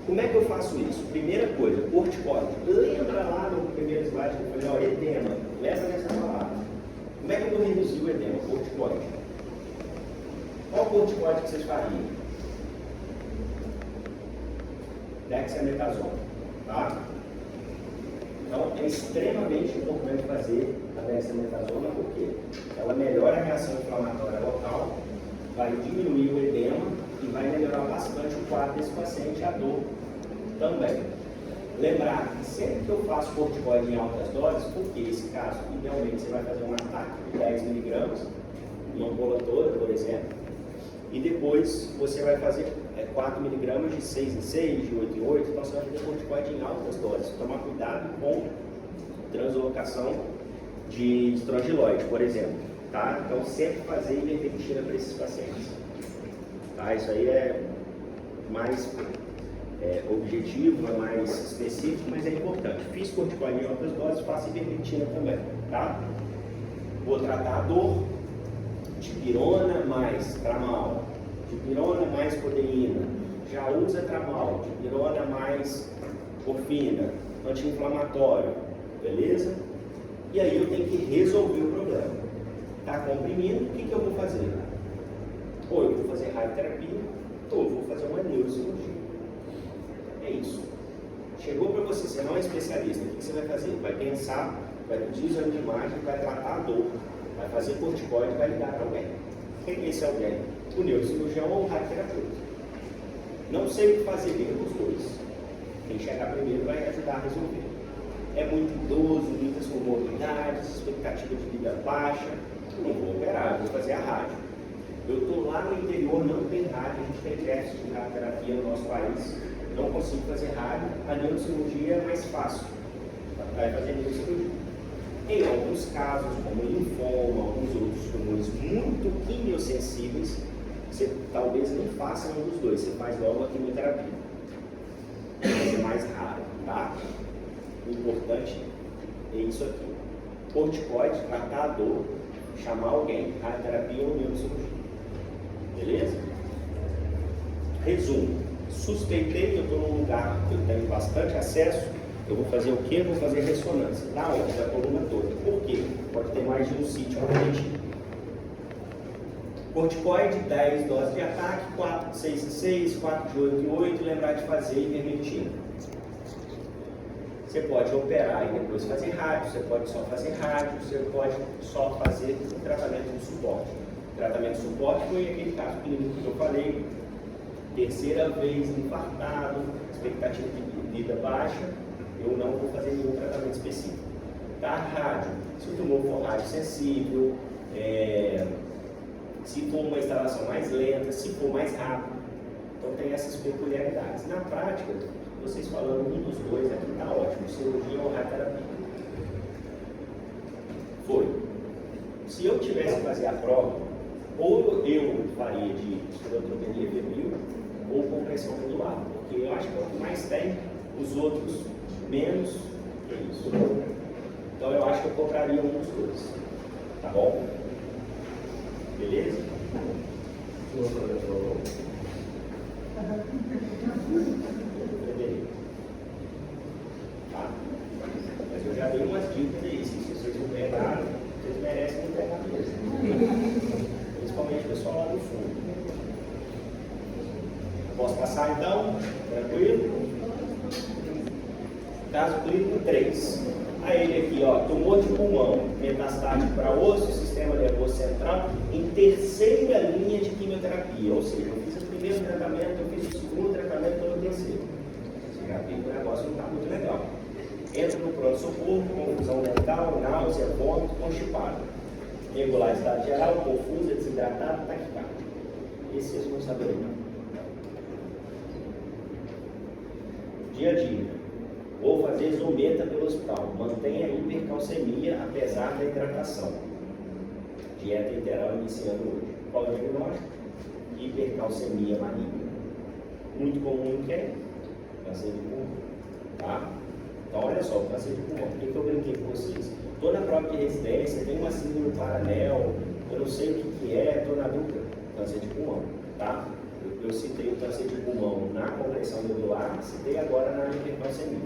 Como é que eu faço isso? Primeira coisa, corticóide. Lembra lá no primeiro slide que eu falei, edema. Lembra dessa palavra. Como é que eu vou reduzir o edema? Corticóide. Qual corticóide que vocês fariam? Dexametasona. Tá? Então, é extremamente importante fazer a dexametasona porque ela melhora a reação inflamatória local, vai diminuir o edema e vai melhorar bastante o quadro desse paciente, a dor também. Lembrar que sempre que eu faço corticoide em altas doses, porque esse caso, idealmente você vai fazer um ataque de 10 mg, uma ampola toda, por exemplo, e depois você vai fazer 4 mg de 6 em 6, de 8 em 8, então você vai fazer corticoide em altas doses. Tomar cuidado com translocação de estrongiloide, por exemplo. Tá? Então sempre fazer ivermectina para esses pacientes. Tá? Isso aí é mais objetivo, é mais específico, mas é importante. Fiz corticoide em altas doses, faço ivermectina também. Tá? Vou tratar a dor, dipirona mais tramal, dipirona mais codeína, já usa tramal, dipirona mais morfina, anti-inflamatório, beleza? E aí eu tenho que resolver o problema. Está comprimindo, o que eu vou fazer? Ou eu vou fazer radioterapia, ou eu vou fazer uma neurocirurgia. É isso. Chegou para você não é especialista, o que você vai fazer? Vai pensar, vai pedir exame de imagem, vai tratar a dor, vai fazer corticoide, vai ligar para alguém. Quem é esse alguém? O neurocirurgião ou o radioterapeuta. Não sei o que fazer, bem os dois. Quem chegar primeiro vai ajudar a resolver. É muito idoso, muitas comorbidades, expectativa de vida baixa, não vou operar, vou fazer a rádio. Eu estou lá no interior, não tem rádio, a gente tem déficit de radioterapia no nosso país, não consigo fazer rádio, a neurocirurgia é mais fácil, vai fazer neurocirurgia. Em alguns casos, como linfoma, alguns outros tumores muito quimiosensíveis, você talvez nem faça um dos dois, você faz logo a quimioterapia. Mas é mais raro, tá? O importante é isso aqui. Corticoide, tratar a dor, chamar alguém, radioterapia ou neurocirurgia. Beleza? Resumo. Suspeitei, eu estou num lugar que eu tenho bastante acesso, eu vou fazer o quê? Vou fazer ressonância. Da onde? Da coluna toda. Por quê? Pode ter mais de um sítio cometido. Corticoide, 10 doses de ataque, 4 de 6 em 6, 4 de 8 em 8, lembrar de fazer ivermectina. Você pode operar e depois fazer rádio, você pode só fazer rádio, você pode só fazer um tratamento de suporte. O tratamento de suporte foi aquele caso clínico que eu falei, terceira vez infartado, expectativa de vida baixa, eu não vou fazer nenhum tratamento específico. Tá? Rádio, se o tumor for rádio sensível, se for uma instalação mais lenta, se for mais rápido. Então tem essas peculiaridades. Na prática, vocês falando um dos dois aqui está ótimo, cirurgia ou radioterapia. Foi. Se eu tivesse que fazer a prova, ou eu faria de esterotomia febril ou compressão medular, porque eu acho que é o que mais tem, os outros menos que isso. Então eu acho que eu compraria um dos dois. Tá bom? Beleza? Tá? Mas eu já dei umas dicas aí, se vocês não pegaram, vocês merecem não pegar mesmo. Principalmente o pessoal lá no fundo. Posso passar então? Tranquilo? Caso clínico 3. A ele aqui, ó, tumor de pulmão, metastático para osso, sistema nervoso central, em terceira linha de quimioterapia. Ou seja, eu fiz o primeiro tratamento, eu fiz o segundo tratamento, estou no terceiro. Você já viu que o negócio não está muito legal. Entra no pronto-socorro, confusão mental, náusea, vômito, constipado. Regularidade geral, confusa, desidratado, taquicardia. Esse vocês não saberiam. Dia a dia. Vou fazer zometa pelo hospital. Mantenha a hipercalcemia apesar da hidratação. Dieta integral iniciando hoje. Qual é o diagnóstico? Hipercalcemia maligna. Muito comum em quem? Câncer de pulmão. Tá? Então olha só, o câncer de pulmão. Por que eu brinquei com vocês? Estou na prova de residência, tem uma síndrome paranel, eu não sei o que é, estou na dúvida. Câncer de pulmão. Tá? Eu citei o câncer de pulmão na compressão medular, citei agora na hipercalcemia.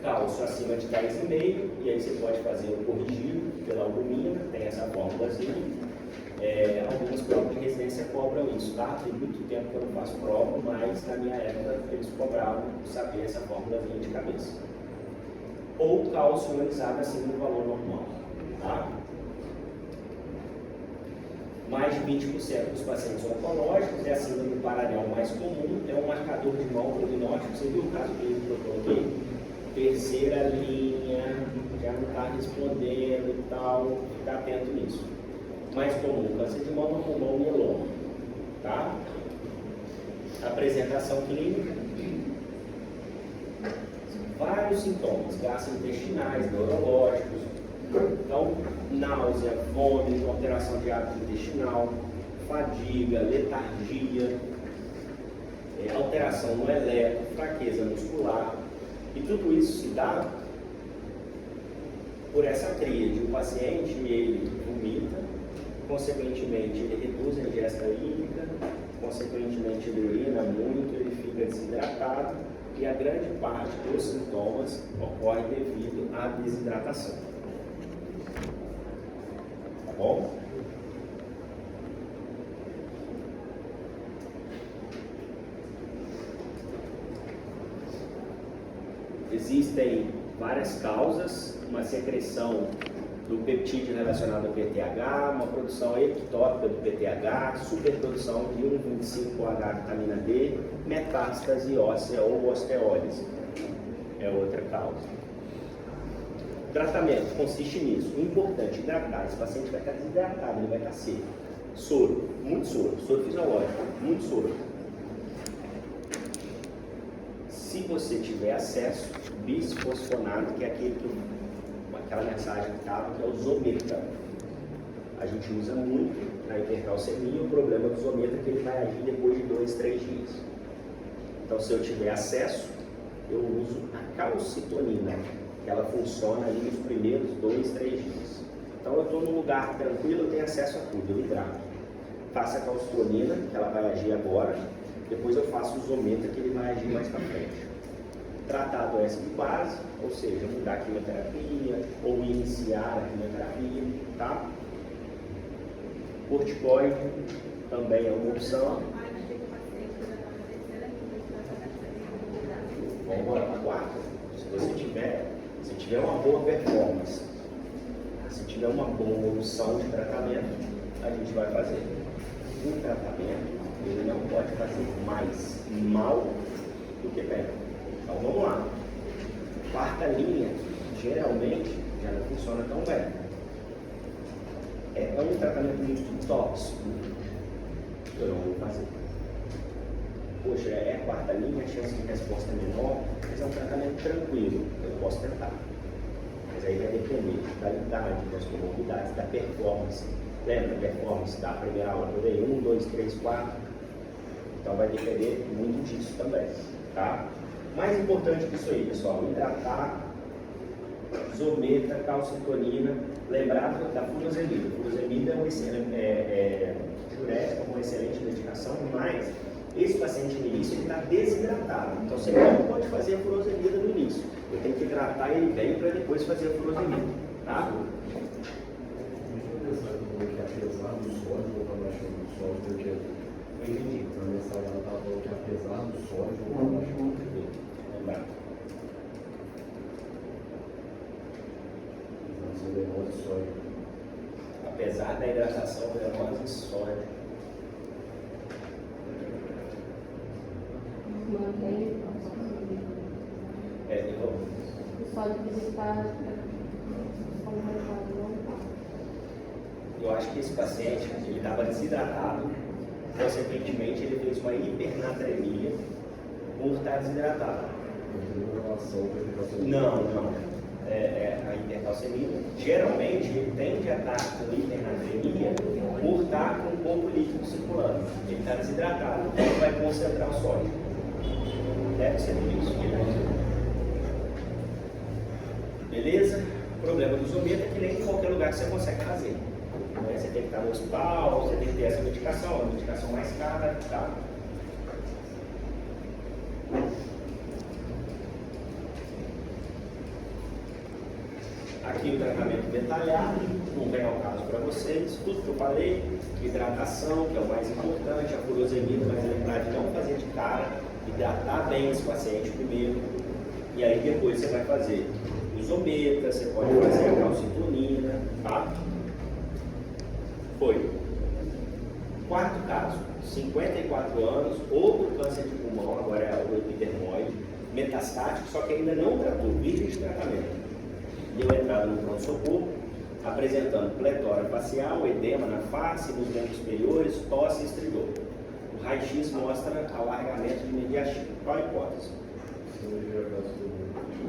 Cálcio acima de 10,5, e aí você pode fazer o corrigido pela albumina, tem essa fórmulazinha. Algumas provas de residência cobram isso, tá? Tem muito tempo que eu não faço prova, mas na minha época eles cobravam saber essa fórmulazinha de cabeça. Ou cálcio ionizado acima do valor normal, tá? Mais de 20% dos pacientes oncológicos, é a síndrome paralelo mais comum, é um marcador de mau prognóstico. Você viu o caso dele que eu coloquei? Terceira linha, já não está respondendo e tal, fica atento nisso. Mais comum, câncer de mama, pulmão, mieloma. Tá? Apresentação clínica. Vários sintomas, gastrointestinais, neurológicos. Então, náusea, vômito, alteração de hábito intestinal, fadiga, letargia, alteração no eletro, fraqueza muscular. E tudo isso se dá por essa tríade. O paciente, ele vomita, consequentemente ele reduz a ingesta hídrica, consequentemente ele urina muito, ele fica desidratado e a grande parte dos sintomas ocorre devido à desidratação. Tá bom? Existem várias causas, uma secreção do peptídeo relacionado ao PTH, uma produção ectópica do PTH, superprodução de 1,25-OH vitamina D, metástase óssea ou osteólise. É outra causa. O tratamento consiste nisso. O importante é hidratar. Esse paciente vai estar desidratado, ele vai estar seco. Soro, muito soro fisiológico, muito soro. Se você tiver acesso, bisfosfonato, que é aquela mensagem que estava, que é o Zometa. A gente usa muito na hipercalcemia. O problema do Zometa é que ele vai agir depois de 2, 3 dias. Então, se eu tiver acesso, eu uso a calcitonina, que ela funciona ali nos primeiros 2, 3 dias. Então, eu estou num lugar tranquilo, eu tenho acesso a tudo, eu hidrato. Faço a calcitonina, que ela vai agir agora. Depois eu faço o Zometa, que ele vai agir mais para frente. Tratar a doença de base, ou seja, mudar a quimioterapia ou iniciar a quimioterapia, tá? Corticoide também é uma opção. Vamos embora para a quarta. Se tiver uma boa performance, se tiver uma boa opção de tratamento, a gente vai fazer. O tratamento, ele não pode fazer mais mal do que bem. Então vamos lá. Quarta linha, geralmente, já não funciona tão bem. É um tratamento muito tóxico. Eu não vou fazer. Poxa, é a quarta linha, a chance de resposta é menor, mas é um tratamento tranquilo. Eu posso tentar. Mas aí vai depender da idade, das comorbidades, da performance. Lembra? A performance da primeira aula que eu dei? 1, 2, 3, 4. Então vai depender muito disso também. Tá? Mais importante que isso aí, pessoal, hidratar, Zometa, calcitonina, lembrar da furosemida. Furosemida é diurética, uma excelente medicação, mas esse paciente no início ele está desidratado. Então você não pode fazer a furosemida no início. Eu tenho que hidratar ele bem para depois fazer a furosemida. Tá? Que apesar do sódio, ou está baixando o sódio, porque Eu entendi. na mensagem ela estava falando que apesar do sódio, ou está baixando o Lembrar. de sódio. Apesar da hidratação, veremos sódio. Mantém o sódio que está aumentado, não está. Eu acho que esse paciente, ele estava desidratado, consequentemente ele fez uma hipernatremia por estar desidratado. Não tem relação com a hipercalcemia. Não. A hipercalcemia, geralmente ele tende a estar com hipernatremia por estar com o pouco líquido circulando. Ele está desidratado, então ele vai concentrar o sódio. Deve ser por isso que ele vai fazer. Beleza? O problema do Zometa é que nem em qualquer lugar que você consegue fazer. Né? Você tem que estar no hospital, você tem que ter essa medicação, a medicação mais cara, tá? Aqui o tratamento detalhado, não vem ao caso para vocês, tudo que eu falei, hidratação, que é o mais importante, a furosemida, mas lembrar de não fazer de cara, hidratar bem esse paciente primeiro, e aí depois você vai fazer o Zometa, você pode fazer a calcitonina, tá? Foi. 54 anos, outro câncer de pulmão, agora é o epidermoide, metastático, só que ainda não tratou, vídeo de tratamento. Deu entrada no pronto-socorro, apresentando pletória facial, edema na face, nos membros superiores, tosse e estridor. O raio-x mostra alargamento de mediastino. Qual a hipótese?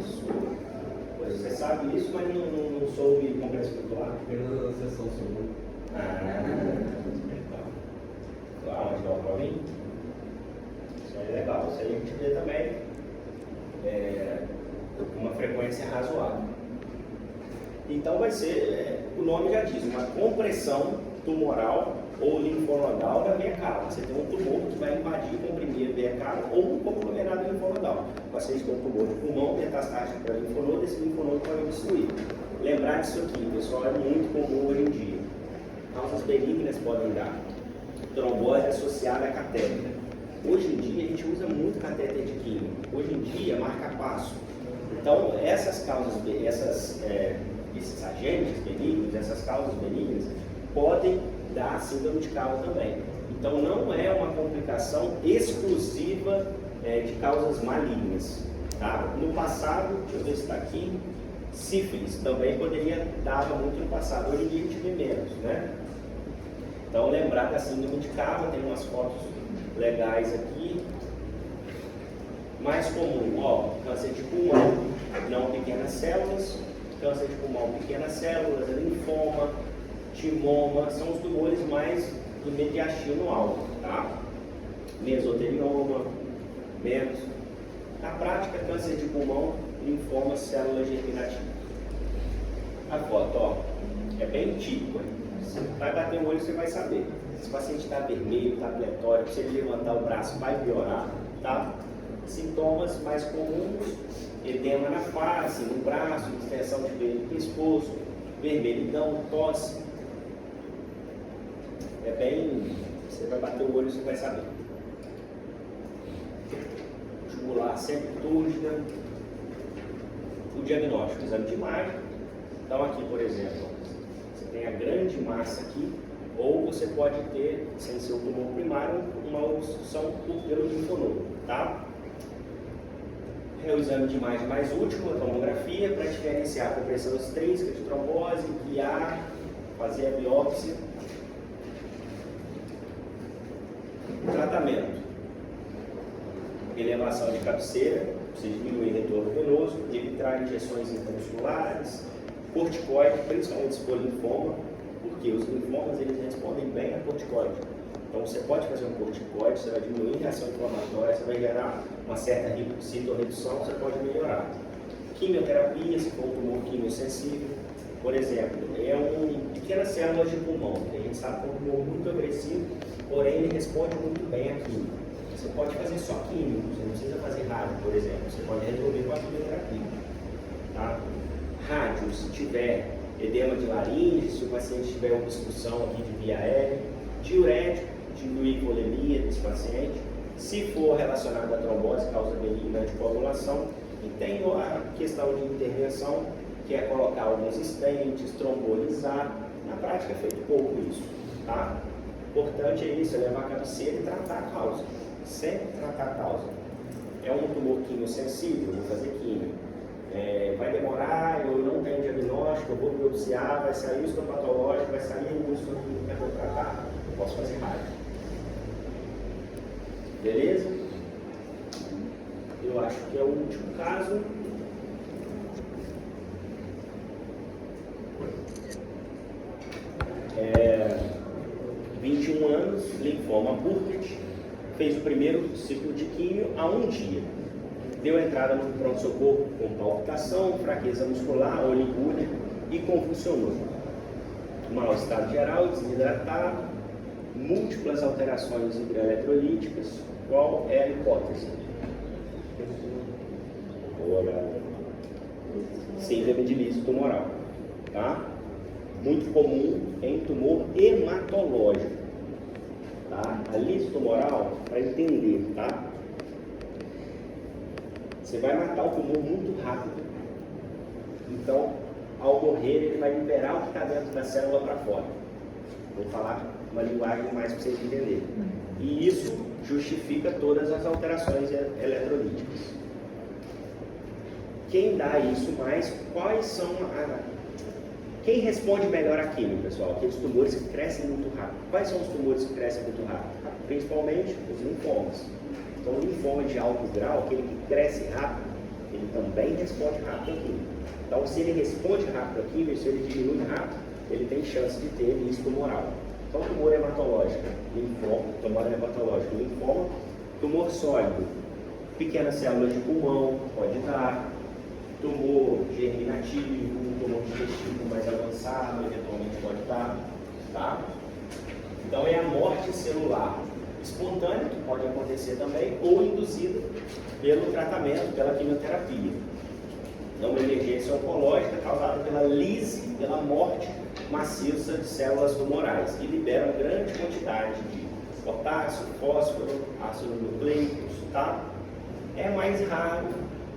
Isso. Pois você sabe isso, mas não soube complexo muscular? Apenas na sessão segunda. Claro, onde dá o provinho? Isso aí é legal, isso aí a gente vê também com uma frequência razoável. Então vai ser, o nome já diz, uma compressão tumoral ou linfonodal da veia cava. Você tem um tumor que vai invadir, comprimir a veia cava ou um conglomerado linfonodal. O paciente tem um tumor de pulmão metastático para linfonodo, esse linfonodo vai obstruir. Lembrar disso aqui, pessoal, é muito comum hoje em dia. Causas benignas podem dar. Trombose associada a catéter. Hoje em dia a gente usa muito catéter de químio. Hoje em dia marca passo. Então essas causas, esses agentes benignos, essas causas benignas podem dar síndrome de cava também. Então não é uma complicação exclusiva de causas malignas. Tá? No passado, deixa eu ver se está aqui, sífilis também poderia dar muito no passado. Hoje em dia a gente vê menos, né? Então lembrar da síndrome de cava, tem umas fotos legais aqui. Mais comum, ó, câncer de pulmão, não pequenas células, câncer de pulmão, pequenas células, linfoma, timoma, são os tumores mais do mediastino alto, tá? Mesotelioma, menos. Na prática, câncer de pulmão, linfoma, células germinativas. A foto, ó, é bem típico, hein? Você vai bater o olho, você vai saber. Se o paciente está vermelho, está pletórico, se ele levantar o braço, vai piorar, tá? Sintomas mais comuns, edema na face, no braço, extensão de pelo no pescoço, vermelhidão, tosse. É bem... Você vai bater o olho, você vai saber. Jugular sempre túrgida. O diagnóstico, exame de imagem. Então aqui, por exemplo, você tem a grande massa aqui, ou você pode ter, sem ser o tumor primário, uma obstrução pelo linfonodo, tá? É o exame de imagem mais útil, a tomografia, para diferenciar a compressão extrínseca de trombose, guiar, fazer a biópsia. Tratamento: elevação de cabeceira, você diminui o retorno venoso, evitar injeções intramusculares, corticoide, principalmente se for linfoma, porque os linfomas eles respondem bem a corticoide. Então você pode fazer um corticoide, você vai diminuir a reação inflamatória, você vai gerar uma certa citorredução, você pode melhorar. Quimioterapia, se for um tumor quimiosensível, por exemplo, é pequenas células de pulmão, que a gente sabe que é um tumor muito agressivo, porém ele responde muito bem à química. Você pode fazer só químico, você não precisa fazer rádio, por exemplo, você pode resolver com a quimioterapia. Tá? Rádio, se tiver edema de laringe, se o paciente tiver obstrução aqui de via aérea, diurético, diminuir a volemia desse paciente. Se for relacionado à trombose, causa benigna de coagulação, e tem a questão de intervenção, que é colocar alguns estentes, trombolizar. Na prática é feito pouco isso, tá? O importante é isso, é levar a cabeceira e tratar a causa. Sempre tratar a causa. É um tumor quimiosensível, vou fazer químio. Vai demorar, eu não tenho diagnóstico, eu vou biopsiar, vai sair o histopatológico, vai sair o histoclínico que eu vou tratar, eu posso fazer rádio. Beleza? Eu acho que é o último caso. É, 21 anos, linfoma Burkitt, fez o primeiro ciclo de químio há um dia. Deu entrada no pronto-socorro com palpitação, fraqueza muscular, oligúria e convulsionou. Mau estado geral, desidratado, múltiplas alterações eletrolíticas. Qual é a hipótese? Síndrome de liso tumoral. Tá? Muito comum em tumor hematológico. Tá? A liso tumoral, para entender, tá? Você vai matar o tumor muito rápido. Então, ao morrer, ele vai liberar o que está dentro da célula para fora. Vou falar uma linguagem mais para vocês entenderem. E isso justifica todas as alterações eletrolíticas. Quem dá isso mais? Quais são Quem responde melhor à química, pessoal? Aqueles tumores que crescem muito rápido. Quais são os tumores que crescem muito rápido? Principalmente os linfomas. Então, o linfoma de alto grau, aquele que cresce rápido, ele também responde rápido à química. Então, se ele responde rápido à química, se ele diminui rápido, ele tem chance de ter liso tumoral. Então, tumor hematológico, linfoma, tumor sólido, pequenas células de pulmão, pode dar, tumor germinativo, tumor digestivo mais avançado, eventualmente pode dar, tá? Então, é a morte celular espontânea, que pode acontecer também, ou induzida pelo tratamento, pela quimioterapia. Então, uma emergência oncológica causada pela lise, pela morte maciça de células tumorais, que liberam grande quantidade de potássio, fósforo, ácido nucleico, tá? É mais raro,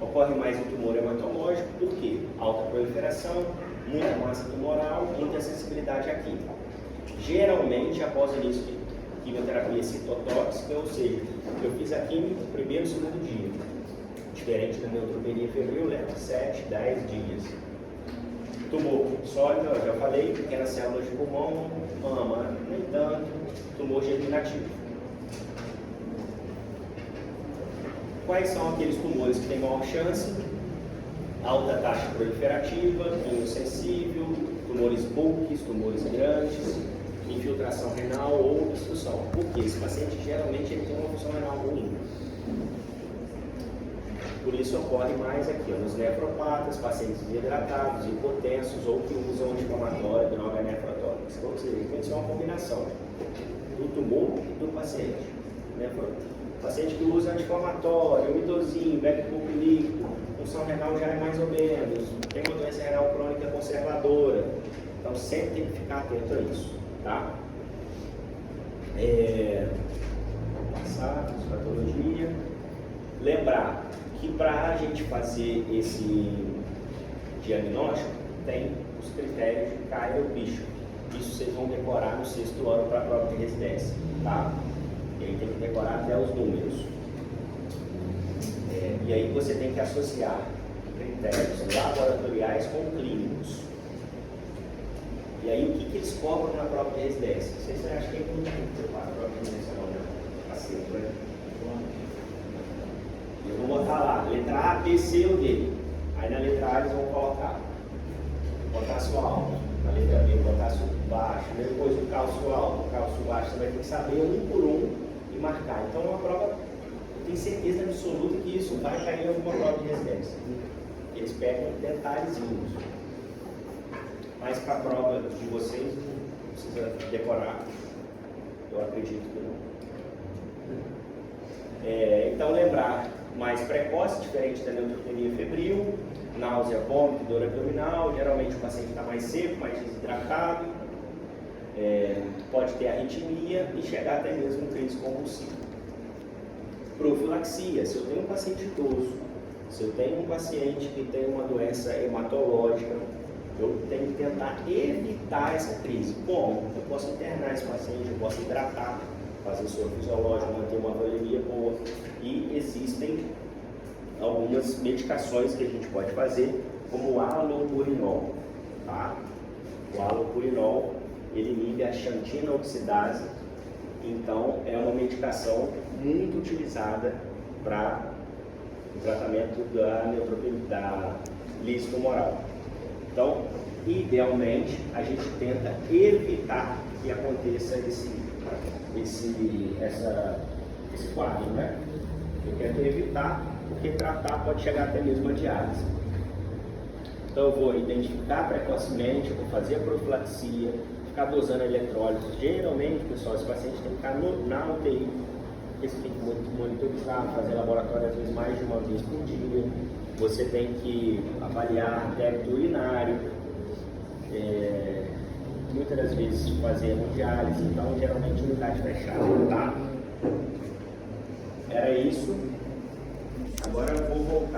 ocorre mais em tumor hematológico, por quê? Alta proliferação, muita massa tumoral, muita sensibilidade à química. Geralmente, após o início de quimioterapia citotóxica, ou seja, eu fiz a química no primeiro e segundo dia. Diferente da neutropenia febril, leva 7, 10 dias. Tumor sólido, eu já falei, pequenas células de pulmão, mama, no entanto, tumor germinativo. Quais são aqueles tumores que têm maior chance? Alta taxa proliferativa, quimiosensível, tumores bulks, tumores grandes, infiltração renal ou obstrução. Por quê? Esse paciente geralmente ele tem uma função renal ruim. Por isso ocorre mais aqui, nos nefropatas, pacientes desidratados, hipotensos ou que usam anti-inflamatório, droga nefrotóxica. Ou seja, tem que ser uma combinação do tumor e do paciente. Paciente que usa anti-inflamatório, idosinho, beclopilíquico, função renal já é mais ou menos, tem uma doença renal crônica conservadora. Então sempre tem que ficar atento a isso, tá? Passar, patologia. Lembrar que para a gente fazer esse diagnóstico, tem os critérios de Kyle Bishop. Isso vocês vão decorar no 6º ano para a prova de residência, tá? E aí tem que decorar até os números. E aí você tem que associar critérios laboratoriais com clínicos. E aí o que eles cobram na prova de residência? Vocês acham que é muito difícil para a prova de residência não, né? Assim, né? Eu vou botar lá, letra A, B, C ou D. Aí na letra A eles vão colocar potássio alto, na letra B potássio baixo, depois o cálcio alto, o cálcio baixo, você vai ter que saber um por um e marcar. Então é uma prova, eu tenho certeza absoluta que isso vai cair em alguma prova de residência. Eles pegam detalhezinhos. Mas para a prova de vocês não precisa decorar. Eu acredito que não. Então lembrar, mais precoce, diferente da neutropenia febril, náusea, vômito, dor abdominal, geralmente o paciente está mais seco, mais desidratado, pode ter arritmia e chegar até mesmo crise convulsiva. Profilaxia, se eu tenho um paciente idoso, se eu tenho um paciente que tem uma doença hematológica, eu tenho que tentar evitar essa crise. Como? Eu posso internar esse paciente, eu posso hidratar, fazer soro fisiológico, manter uma volemia boa. E existem algumas medicações que a gente pode fazer, como o alopurinol. Tá? O alopurinol, ele inibe a xantina oxidase, então é uma medicação muito utilizada para o tratamento da lise tumoral. Então, idealmente, a gente tenta evitar que aconteça esse quadro, né? Eu quero evitar, porque tratar pode chegar até mesmo a diálise. Então eu vou identificar precocemente, eu vou fazer a profilaxia, ficar dosando eletrólitos. Geralmente, pessoal, esse paciente tem que ficar na UTI, porque você tem que monitorizar, fazer laboratório às vezes mais de uma vez por dia. Você tem que avaliar débito urinário, muitas das vezes fazer hemodiálise, então geralmente unidade fechada, tá? Era isso. Agora eu vou voltar.